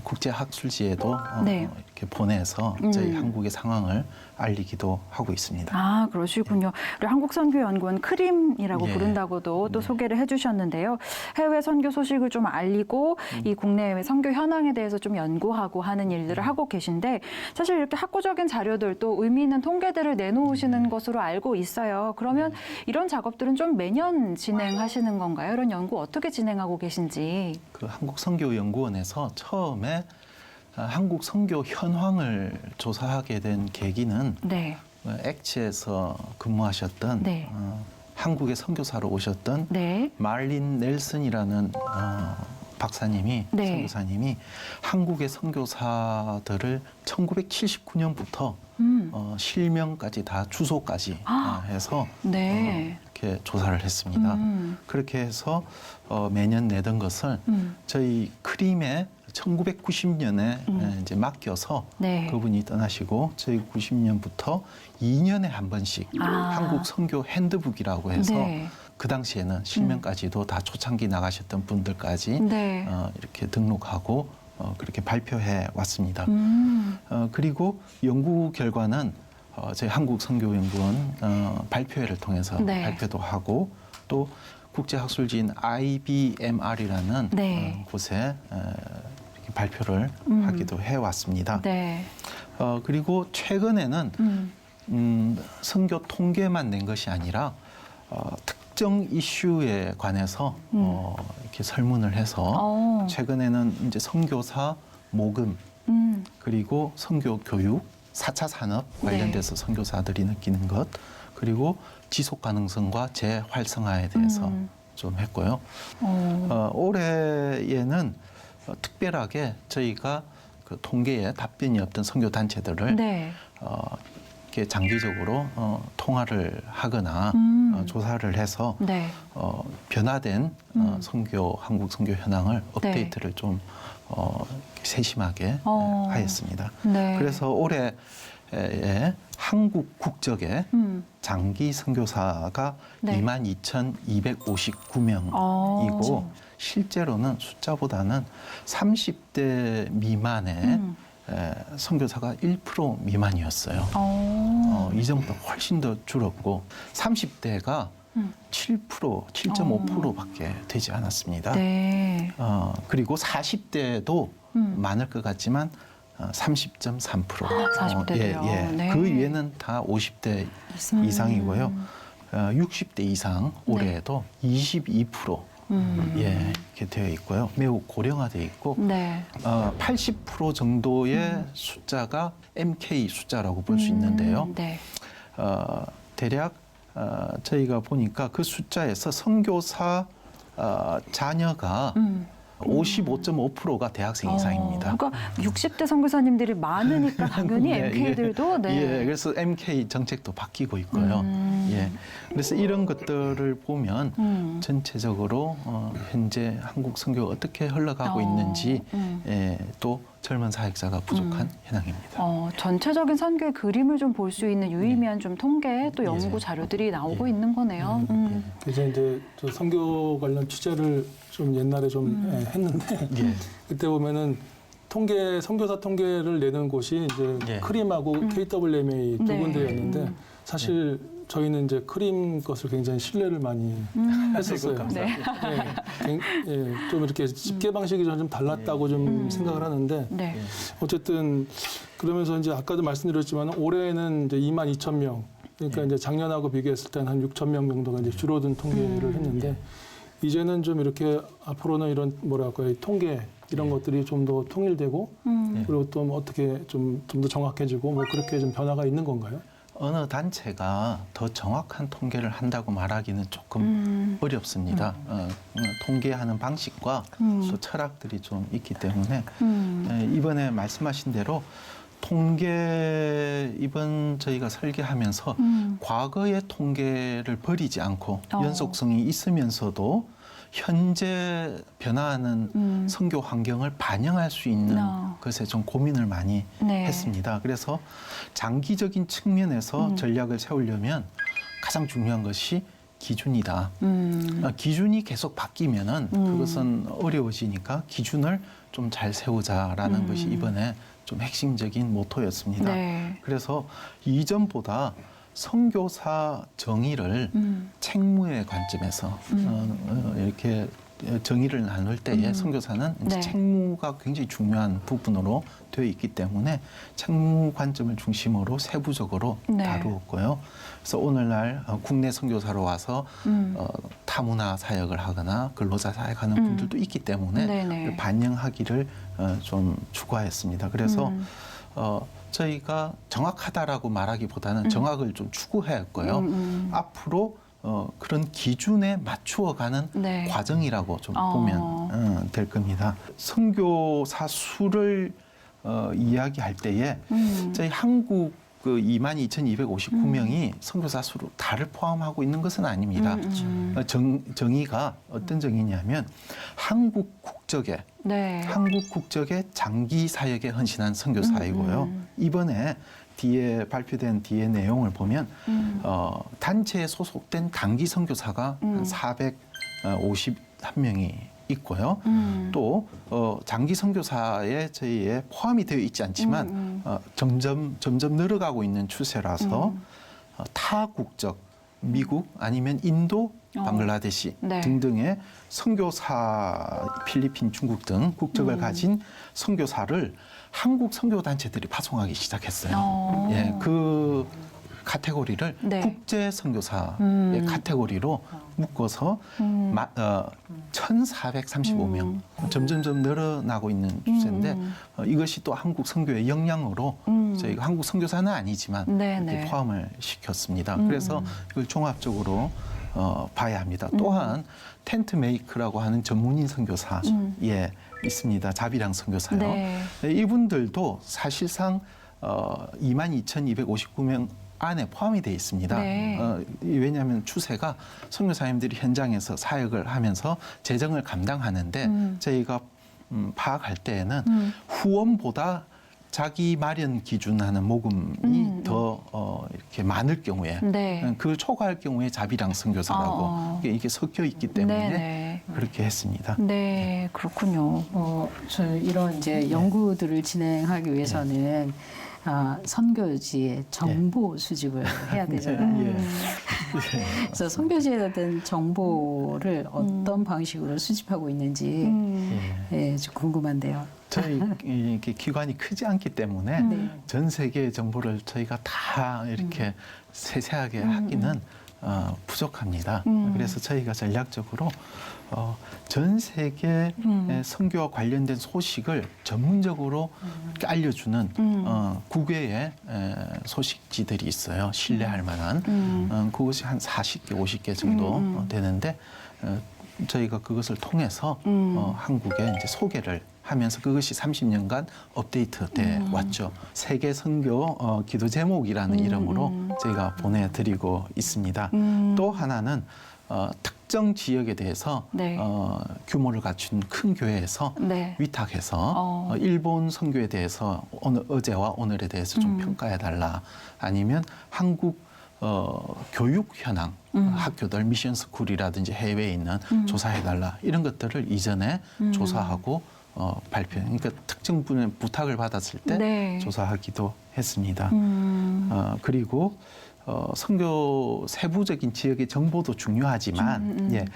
국제학술지에도 이렇게 보내서 저희 한국의 상황을 알리기도 하고 있습니다. 아, 그러시군요. 우리 한국선교연구원 크림이라고 부른다고도 또 소개를 해주셨는데요. 해외 선교 소식을 좀 알리고 이 국내외 선교 현황에 대해서 좀 연구하고 하는 일들을 하고 계신데 사실 이렇게 학구적인 자료들 또 의미 있는 통계들을 내놓으시는 것으로 알고 있어요. 그러면 이런 작업들은 좀 매년 진행하시는 건가요? 이런 연구 어떻게 진행하고 계신지. 그 한국선교연구원에서 처음에 한국 선교 현황을 조사하게 된 계기는 액치에서 근무하셨던 한국의 선교사로 오셨던 말린 넬슨이라는 박사님이 선교사님이 한국의 선교사들을 1979년부터 실명까지 다 주소까지 해서 이렇게 조사를 했습니다. 그렇게 해서 매년 내던 것을 저희 크림에 1990년에 이제 맡겨서 그분이 떠나시고 저희 90년부터 2년에 한 번씩 한국 선교 핸드북이라고 해서 그 당시에는 실명까지도 다 초창기 나가셨던 분들까지 이렇게 등록하고 그렇게 발표해 왔습니다. 그리고 연구 결과는 저희 한국선교연구원 발표회를 통해서 발표도 하고 또 국제학술지인 IBMR이라는 곳에 이렇게 발표를 하기도 해왔습니다. 네. 그리고 최근에는 선교 통계만 낸 것이 아니라 특정 이슈에 관해서 이렇게 설문을 해서 최근에는 이제 선교사 모금 그리고 선교 교육, 4차 산업 관련돼서 선교사들이 느끼는 것, 그리고 지속 가능성과 재활성화에 대해서 좀 했고요. 올해에는 특별하게 저희가 그 통계에 답변이 없던 선교 단체들을 네. 이렇게 장기적으로 통화를 하거나 조사를 해서 네. 변화된 선교 한국 선교 현황을 업데이트를 좀 세심하게 하였습니다. 네. 그래서 올해에 한국 국적의 장기 선교사가 네. 22,259명이고 실제로는 숫자보다는 30대 미만의 선교사가 1% 미만이었어요. 이전보다 훨씬 더 줄었고 30대가 7%, 7.5%밖에 되지 않았습니다. 네. 그리고 40대도 많을 것 같지만 30.3%. 40대도요. 네. 그 위에는 다 50대 이상이고요. 60대 이상 올해에도 22% 이렇게 되어 있고요. 매우 고령화되어 있고 네. 80% 정도의 숫자가 MK 숫자라고 볼 수 있는데요. 네. 대략 저희가 보니까 그 숫자에서 선교사 자녀가 55.5%가 대학생 이상입니다. 그러니까 60대 선교사님들이 많으니까 당연히 네, MK들도 네. 예, 그래서 MK 정책도 바뀌고 있고요. 예, 그래서 이런 것들을 보면 전체적으로 현재 한국 선교가 어떻게 흘러가고 있는지 또 젊은 사역자가 부족한 현황입니다. 전체적인 선교의 그림을 좀 볼 수 있는 유의미한 좀 통계 또 연구 자료들이 나오고 있는 거네요. 그래서 이제 저 선교 관련 취재를 좀 옛날에 좀 했는데 그때 보면은 선교사 통계를 내는 곳이 이제 크림하고 KWMA 두 네. 군데였는데 사실 저희는 이제 크림 것을 굉장히 신뢰를 많이 했었어요. 네. 좀 이렇게 집계 방식이 좀 달랐다고 좀 생각을 하는데 네. 어쨌든 그러면서 이제 아까도 말씀드렸지만 올해는 이제 22,000명 그러니까 이제 작년하고 비교했을 때는 한 6,000명 정도가 이제 줄어든 통계를 했는데 이제는 좀 이렇게 앞으로는 이런 뭐랄까요 통계 이런 것들이 좀 더 통일되고 그리고 또 뭐 어떻게 좀 더 정확해지고 뭐 그렇게 좀 변화가 있는 건가요? 어느 단체가 더 정확한 통계를 한다고 말하기는 조금 어렵습니다. 통계하는 방식과 또 철학들이 좀 있기 때문에 이번에 말씀하신 대로 통계 이번 저희가 설계하면서 과거의 통계를 버리지 않고 연속성이 있으면서도 현재 변화하는 선교 환경을 반영할 수 있는 것에 좀 고민을 많이 했습니다. 그래서 장기적인 측면에서 전략을 세우려면 가장 중요한 것이 기준이다. 기준이 계속 바뀌면은 그것은 어려워지니까 기준을 좀 잘 세우자라는 것이 이번에 좀 핵심적인 모토였습니다. 네. 그래서 이전보다 선교사 정의를 책무의 관점에서 이렇게 정의를 나눌 때에 선교사는 이제 네. 책무가 굉장히 중요한 부분으로 되어 있기 때문에 책무 관점을 중심으로 세부적으로 네. 다루었고요. 그래서 오늘날 국내 선교사로 와서 타문화 사역을 하거나 근로자 사역하는 분들도 있기 때문에 네네. 반영하기를 좀 추구하였습니다. 그래서 저희가 정확하다라고 말하기보다는 정확을 좀 추구했고요. 앞으로 그런 기준에 맞추어가는 네. 과정이라고 좀 보면 될 겁니다. 선교사 수를 이야기할 때에 저희 한국 그 22,259명이 선교사 수로 다를 포함하고 있는 것은 아닙니다. 정의가 어떤 정의냐면 한국 국적의 네. 한국 국적의 장기 사역에 헌신한 선교사이고요. 이번에 뒤에 발표된 뒤에 내용을 보면 단체에 소속된 단기 선교사가 한 451명이 있고요. 또 장기 선교사에 저희에 포함이 되어 있지 않지만 점점 늘어가고 있는 추세라서 타 국적 미국 아니면 인도 방글라데시 네. 등등의 선교사, 필리핀, 중국 등 국적을 가진 선교사를 한국 선교 단체들이 파송하기 시작했어요. 예, 그 카테고리를 네. 국제 선교사의 카테고리로 묶어서 1,435명 점점점 늘어나고 있는 추세인데 이것이 또 한국 선교의 역량으로 저희가 한국 선교사는 아니지만 네네. 이렇게 포함을 시켰습니다. 그래서 이걸 종합적으로 봐야 합니다. 또한 텐트 메이크라고 하는 전문인 선교사 예 있습니다. 자비랑 선교사요. 네. 이분들도 사실상 22,259명 안에 포함이 되어 있습니다. 네. 왜냐하면 추세가 선교사님들이 현장에서 사역을 하면서 재정을 감당하는데 저희가 파악할 때에는 후원보다 자기 마련 기준하는 모금이 더 이렇게 많을 경우에 네. 그걸 초과할 경우에 자비랑 선교사라고 이게 섞여 있기 때문에 네네. 그렇게 했습니다. 네, 그렇군요. 저 이런 이제 연구들을 진행하기 위해서는 선교지의 정보 수집을 해야 되잖아요. 예. 그래서 선교지에 대한 정보를 어떤 방식으로 수집하고 있는지 예, 좀 궁금한데요. 저희 이게 기관이 크지 않기 때문에 전 세계의 정보를 저희가 다 이렇게 세세하게 하기는 부족합니다. 그래서 저희가 전략적으로 전 세계 선교와 관련된 소식을 전문적으로 이렇게 알려주는 국외의 소식지들이 있어요. 신뢰할 만한 그것이 한 40개, 50개 정도 되는데 저희가 그것을 통해서 한국에 이제 소개를 하면서 그것이 30년간 업데이트돼 왔죠. 세계 선교 기도 제목이라는 이름으로 저희가 보내드리고 있습니다. 또 하나는 특정 지역에 대해서 네. 규모를 갖춘 큰 교회에서 네. 위탁해서 일본 선교에 대해서 어제와 오늘에 대해서 좀 평가해달라. 아니면 한국 교육 현황, 학교들 미션 스쿨이라든지 해외에 있는 조사해달라. 이런 것들을 이전에 조사하고 발표. 그러니까 특정 분의 부탁을 받았을 때 네. 조사하기도 했습니다. 그리고 선교 세부적인 지역의 정보도 중요하지만 예,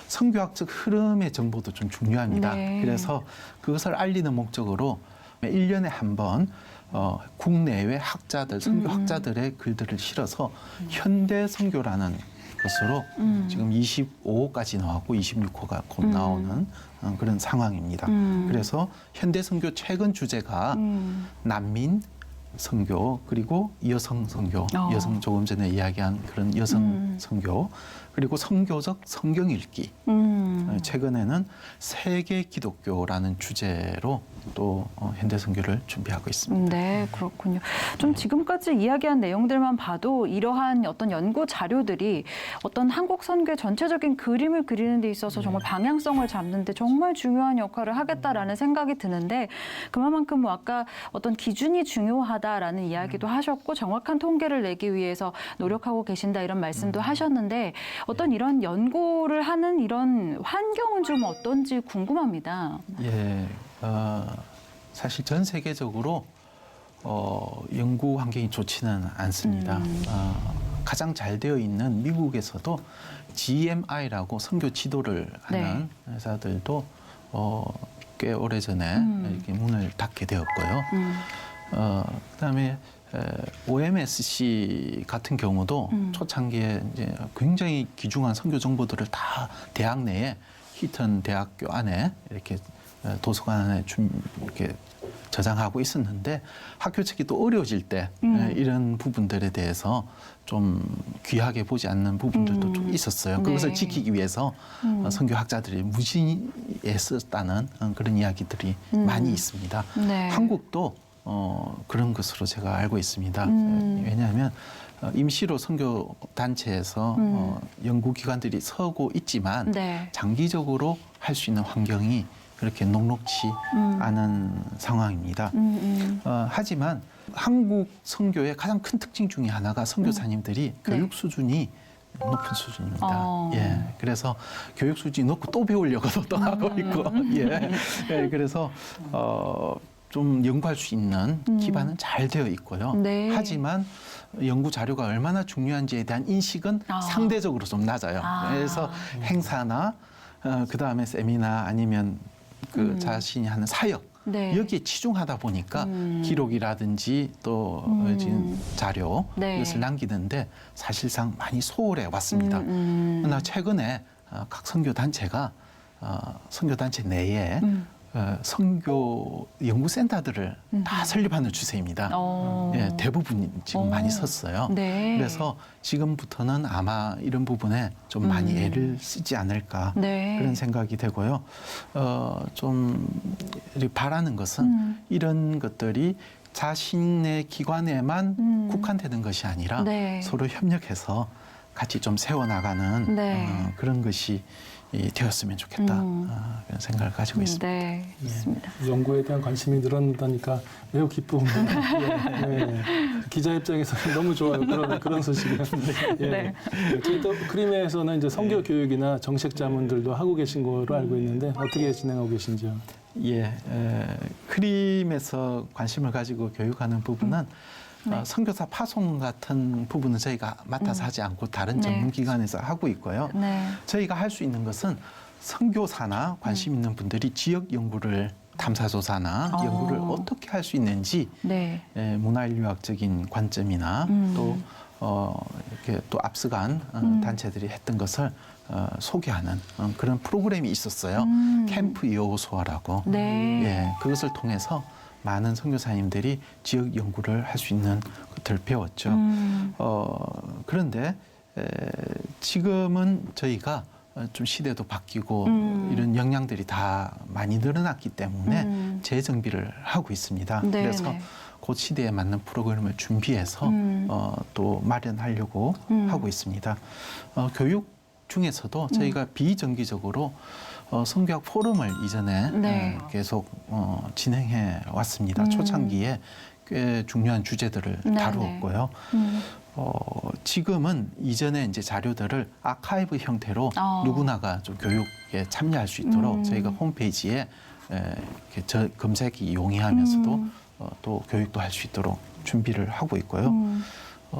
선교학적 흐름의 정보도 좀 중요합니다. 네. 그래서 그것을 알리는 목적으로 1년에 한 번 국내외 학자들, 선교 학자들의 글들을 실어서 현대 선교라는 것으로 지금 25호까지 나왔고 26호가 곧 나오는 그런 상황입니다. 그래서 현대 선교 최근 주제가 난민 선교 그리고 여성 선교, 여성 조금 전에 이야기한 그런 여성 선교 그리고 선교적 성경 읽기. 최근에는 세계 기독교라는 주제로 또 현대 선교를 준비하고 있습니다. 네, 그렇군요. 좀 지금까지 이야기한 내용들만 봐도 이러한 어떤 연구 자료들이 어떤 한국 선교의 전체적인 그림을 그리는 데 있어서 정말 방향성을 잡는 데 정말 중요한 역할을 하겠다라는 생각이 드는데 그만큼 뭐 아까 어떤 기준이 중요하다라는 이야기도 하셨고 정확한 통계를 내기 위해서 노력하고 계신다 이런 말씀도 하셨는데 어떤 이런 연구를 하는 이런 환경은 좀 어떤지 궁금합니다. 예, 사실 전 세계적으로 연구 환경이 좋지는 않습니다. 가장 잘 되어 있는 미국에서도 GMI라고 선교 지도를 하는 회사들도 꽤 오래전에 이렇게 문을 닫게 되었고요. 그다음에 OMSC 같은 경우도 초창기에 이제 굉장히 귀중한 선교 정보들을 다 대학 내에 히튼 대학교 안에 이렇게 도서관 안에 이렇게 저장하고 있었는데 학교 측이 또 어려워질 때 이런 부분들에 대해서 좀 귀하게 보지 않는 부분들도 좀 있었어요. 그것을 네. 지키기 위해서 선교학자들이 무진에 썼다는 그런 이야기들이 많이 있습니다. 네. 한국도 그런 것으로 제가 알고 있습니다. 왜냐하면 임시로 선교 단체에서 연구기관들이 서고 있지만 네. 장기적으로 할 수 있는 환경이 그렇게 녹록치 않은 상황입니다. 하지만 한국 선교의 가장 큰 특징 중에 하나가 선교사님들이 교육 수준이 높은 수준입니다. 예, 그래서 교육 수준이 높고 또 배우려고도 또 하고 있고, 예, 그래서 좀 연구할 수 있는 기반은 잘 되어 있고요. 네. 하지만 연구 자료가 얼마나 중요한지에 대한 인식은 상대적으로 좀 낮아요. 그래서 행사나 그다음에 세미나 아니면 그 자신이 하는 사역 네. 여기에 치중하다 보니까 기록이라든지 또 지금 자료 네. 이것을 남기는데 사실상 많이 소홀해 왔습니다. 그러나 최근에 각 선교 단체가 선교 단체 내에 선교 연구센터들을 다 설립하는 추세입니다. 예, 대부분 지금 많이 섰어요. 네. 그래서 지금부터는 아마 이런 부분에 좀 많이 애를 쓰지 않을까 네. 그런 생각이 되고요. 좀 바라는 것은 이런 것들이 자신의 기관에만 국한되는 것이 아니라 네. 서로 협력해서 같이 좀 세워나가는 네. 그런 것이 되었으면 좋겠다 그런 생각을 가지고 있습니다. 네, 좋습니다. 연구에 대한 관심이 늘어난다니까 매우 기쁩니다. 예. 기자 입장에서 너무 좋아요. 그런 소식이. 예. 네. 저희 또 크림에서는 이제 선교 교육이나 정책 자문들도 하고 계신 거로 알고 있는데 어떻게 진행하고 계신지요? 예, 크림에서 관심을 가지고 교육하는 부분은 선교사 파송 같은 부분은 저희가 맡아서 하지 않고 다른 네. 전문기관에서 하고 있고요. 네. 저희가 할 수 있는 것은 선교사나 관심 있는 분들이 지역 연구를 탐사조사나 연구를 어떻게 할 수 있는지 네. 문화인류학적인 관점이나 또 이렇게 또 앞서간 단체들이 했던 것을 소개하는 그런 프로그램이 있었어요. 캠프 여호수아라고. 네. 예, 그것을 통해서 많은 선교사님들이 지역 연구를 할 수 있는 것들을 배웠죠. 그런데 지금은 저희가 좀 시대도 바뀌고 이런 역량들이 다 많이 늘어났기 때문에 재정비를 하고 있습니다. 네, 그래서 네. 그 시대에 맞는 프로그램을 준비해서 또 마련하려고 하고 있습니다. 교육 중에서도 저희가 비정기적으로 선교학 포럼을 이전에 네. 계속 진행해 왔습니다. 초창기에 꽤 중요한 주제들을 네, 다루었고요. 지금은 이전에 이제 자료들을 아카이브 형태로 누구나가 좀 교육에 참여할 수 있도록 저희가 홈페이지에 이렇게 검색이 용이하면서도 또 교육도 할 수 있도록 준비를 하고 있고요.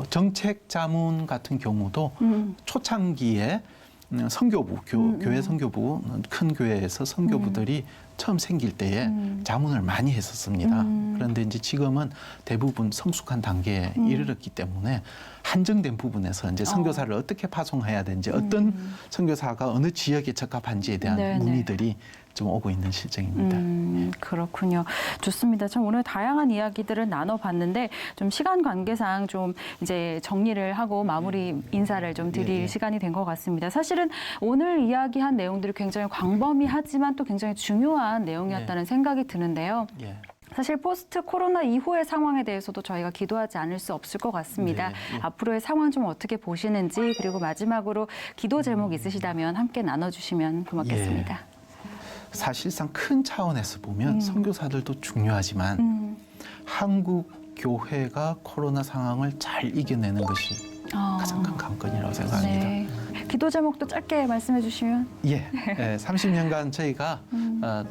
정책 자문 같은 경우도 초창기에 선교부, 교회 선교부, 큰 교회에서 선교부들이 처음 생길 때에 자문을 많이 했었습니다. 그런데 이제 지금은 대부분 성숙한 단계에 이르렀기 때문에 한정된 부분에서 이제 선교사를 어떻게 파송해야 되는지 어떤 선교사가 어느 지역에 적합한지에 대한 네네. 문의들이 좀 오고 있는 실정입니다. 그렇군요. 좋습니다. 참 오늘 다양한 이야기들을 나눠봤는데 좀 시간 관계상 좀 이제 정리를 하고 마무리 인사를 좀 드릴 시간이 된 것 같습니다. 사실은 오늘 이야기한 내용들이 굉장히 광범위하지만 또 굉장히 중요한 내용이었다는 생각이 드는데요. 예. 사실 포스트 코로나 이후의 상황에 대해서도 저희가 기도하지 않을 수 없을 것 같습니다. 네, 예. 앞으로의 상황 좀 어떻게 보시는지 그리고 마지막으로 기도 제목 있으시다면 함께 나눠주시면 고맙겠습니다. 사실상 큰 차원에서 보면 선교사들도 중요하지만 한국 교회가 코로나 상황을 잘 이겨내는 것이 가장 큰 관건이라고 생각합니다. 네. 기도 제목도 짧게 말씀해 주시면. 예, 30년간 저희가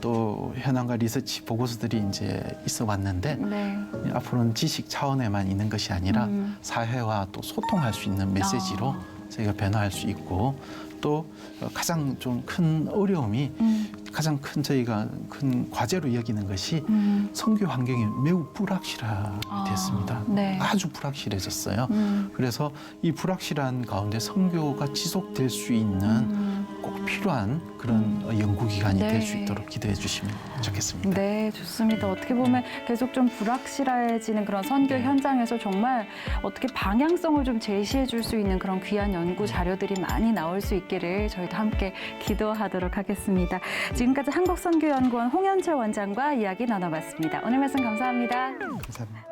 또 현황과 리서치 보고서들이 이제 있어 왔는데 네. 앞으로는 지식 차원에만 있는 것이 아니라 사회와 또 소통할 수 있는 메시지로 저희가 변화할 수 있고 또 가장 좀 큰 어려움이 가장 큰 저희가 큰 과제로 여기는 것이 선교 환경이 매우 불확실했습니다. 네. 아주 불확실해졌어요. 그래서 이 불확실한 가운데 선교가 지속될 수 있는 꼭 필요한 그런 연구기관이 네. 될 수 있도록 기도해 주시면 좋겠습니다. 네, 좋습니다. 어떻게 보면 계속 좀 불확실해지는 그런 선교 현장에서 정말 어떻게 방향성을 좀 제시해 줄 수 있는 그런 귀한 연구 자료들이 많이 나올 수 있기를 저희도 함께 기도하도록 하겠습니다. 지금까지 한국선교연구원 홍현철 원장과 이야기 나눠봤습니다. 오늘 말씀 감사합니다. 감사합니다.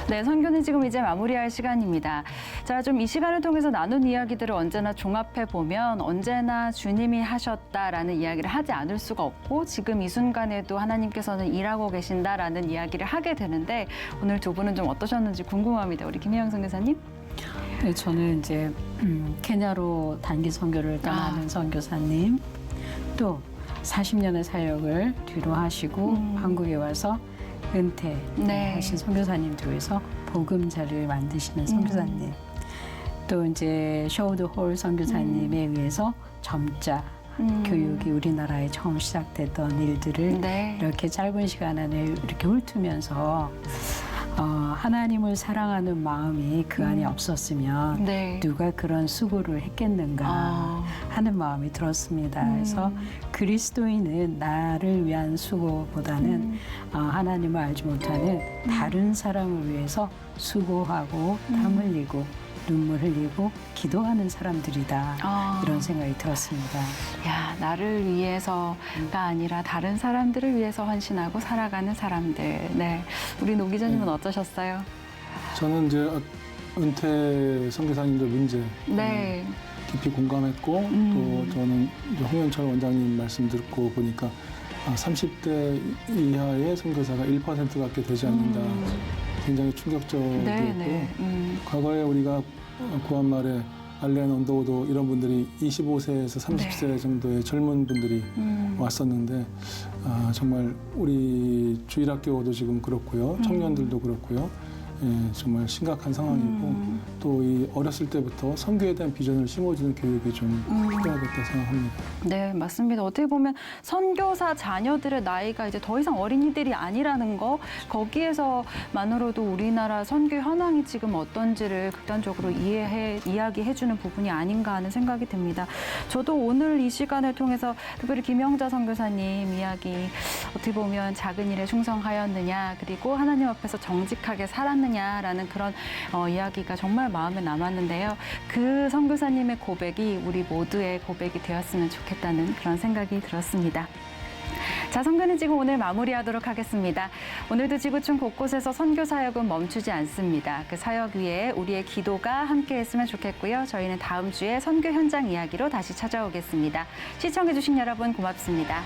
네, 네, 선교는 지금 이제 마무리할 시간입니다. 자, 좀 이 시간을 통해서 나눈 이야기들을 언제나 종합해 보면 언제나 주님이 하셨다라는 이야기를 하지 않을 수가 없고 지금 이 순간에도 하나님께서는 일하고 계신다라는 이야기를 하게 되는데 오늘 두 분은 좀 어떠셨는지 궁금합니다. 우리 김혜영 선교사님. 네, 저는 이제 케냐로 단기 선교를 떠나는 선교사님, 또 40년의 사역을 뒤로 하시고 한국에 와서 은퇴하신 선교사님들 위해서 보금자리를 만드시는 선교사님, 또 이제 셔우드홀 선교사님에 의해서 점자 교육이 우리나라에 처음 시작됐던 일들을 이렇게 짧은 시간 안에 이렇게 훑으면서 하나님을 사랑하는 마음이 그 안에 없었으면 누가 그런 수고를 했겠는가 하는 마음이 들었습니다. 그래서 그리스도인은 나를 위한 수고보다는 하나님을 알지 못하는 다른 사람을 위해서 수고하고 땀 흘리고 눈물 흘리고 기도하는 사람들이다. 이런 생각이 들었습니다. 야, 나를 위해서가 아니라 다른 사람들을 위해서 헌신하고 살아가는 사람들. 네, 우리 노 기자님은 어떠셨어요? 저는 이제 은퇴 선교사님들 문제 깊이 공감했고 또 저는 이제 홍현철 원장님 말씀 듣고 보니까 30대 이하의 선교사가 1%밖에 되지 않는다. 굉장히 충격적이었고요. 과거에 우리가 구한말에 알렌 언더우드 이런 분들이 25세에서 30세 정도의 젊은 분들이 왔었는데 정말 우리 주일학교도 지금 그렇고요. 청년들도 그렇고요. 예, 정말 심각한 상황이고 또 이 어렸을 때부터 선교에 대한 비전을 심어주는 교육이 좀 필요하겠다 생각합니다. 네, 맞습니다. 어떻게 보면 선교사 자녀들의 나이가 이제 더 이상 어린이들이 아니라는 거, 거기에서만으로도 우리나라 선교 현황이 지금 어떤지를 극단적으로 이야기해주는 부분이 아닌가 하는 생각이 듭니다. 저도 오늘 이 시간을 통해서 특별히 김영자 선교사님 이야기, 어떻게 보면 작은 일에 충성하였느냐, 그리고 하나님 앞에서 정직하게 살았느냐라는 그런 이야기가 정말 마음에 남았는데요. 그 선교사님의 고백이 우리 모두의 고백이 되었으면 좋겠다는 그런 생각이 들었습니다. 자, 선교는 지금 오늘 마무리하도록 하겠습니다. 오늘도 지구촌 곳곳에서 선교 사역은 멈추지 않습니다. 그 사역 위에 우리의 기도가 함께했으면 좋겠고요. 저희는 다음 주에 선교 현장 이야기로 다시 찾아오겠습니다. 시청해주신 여러분 고맙습니다.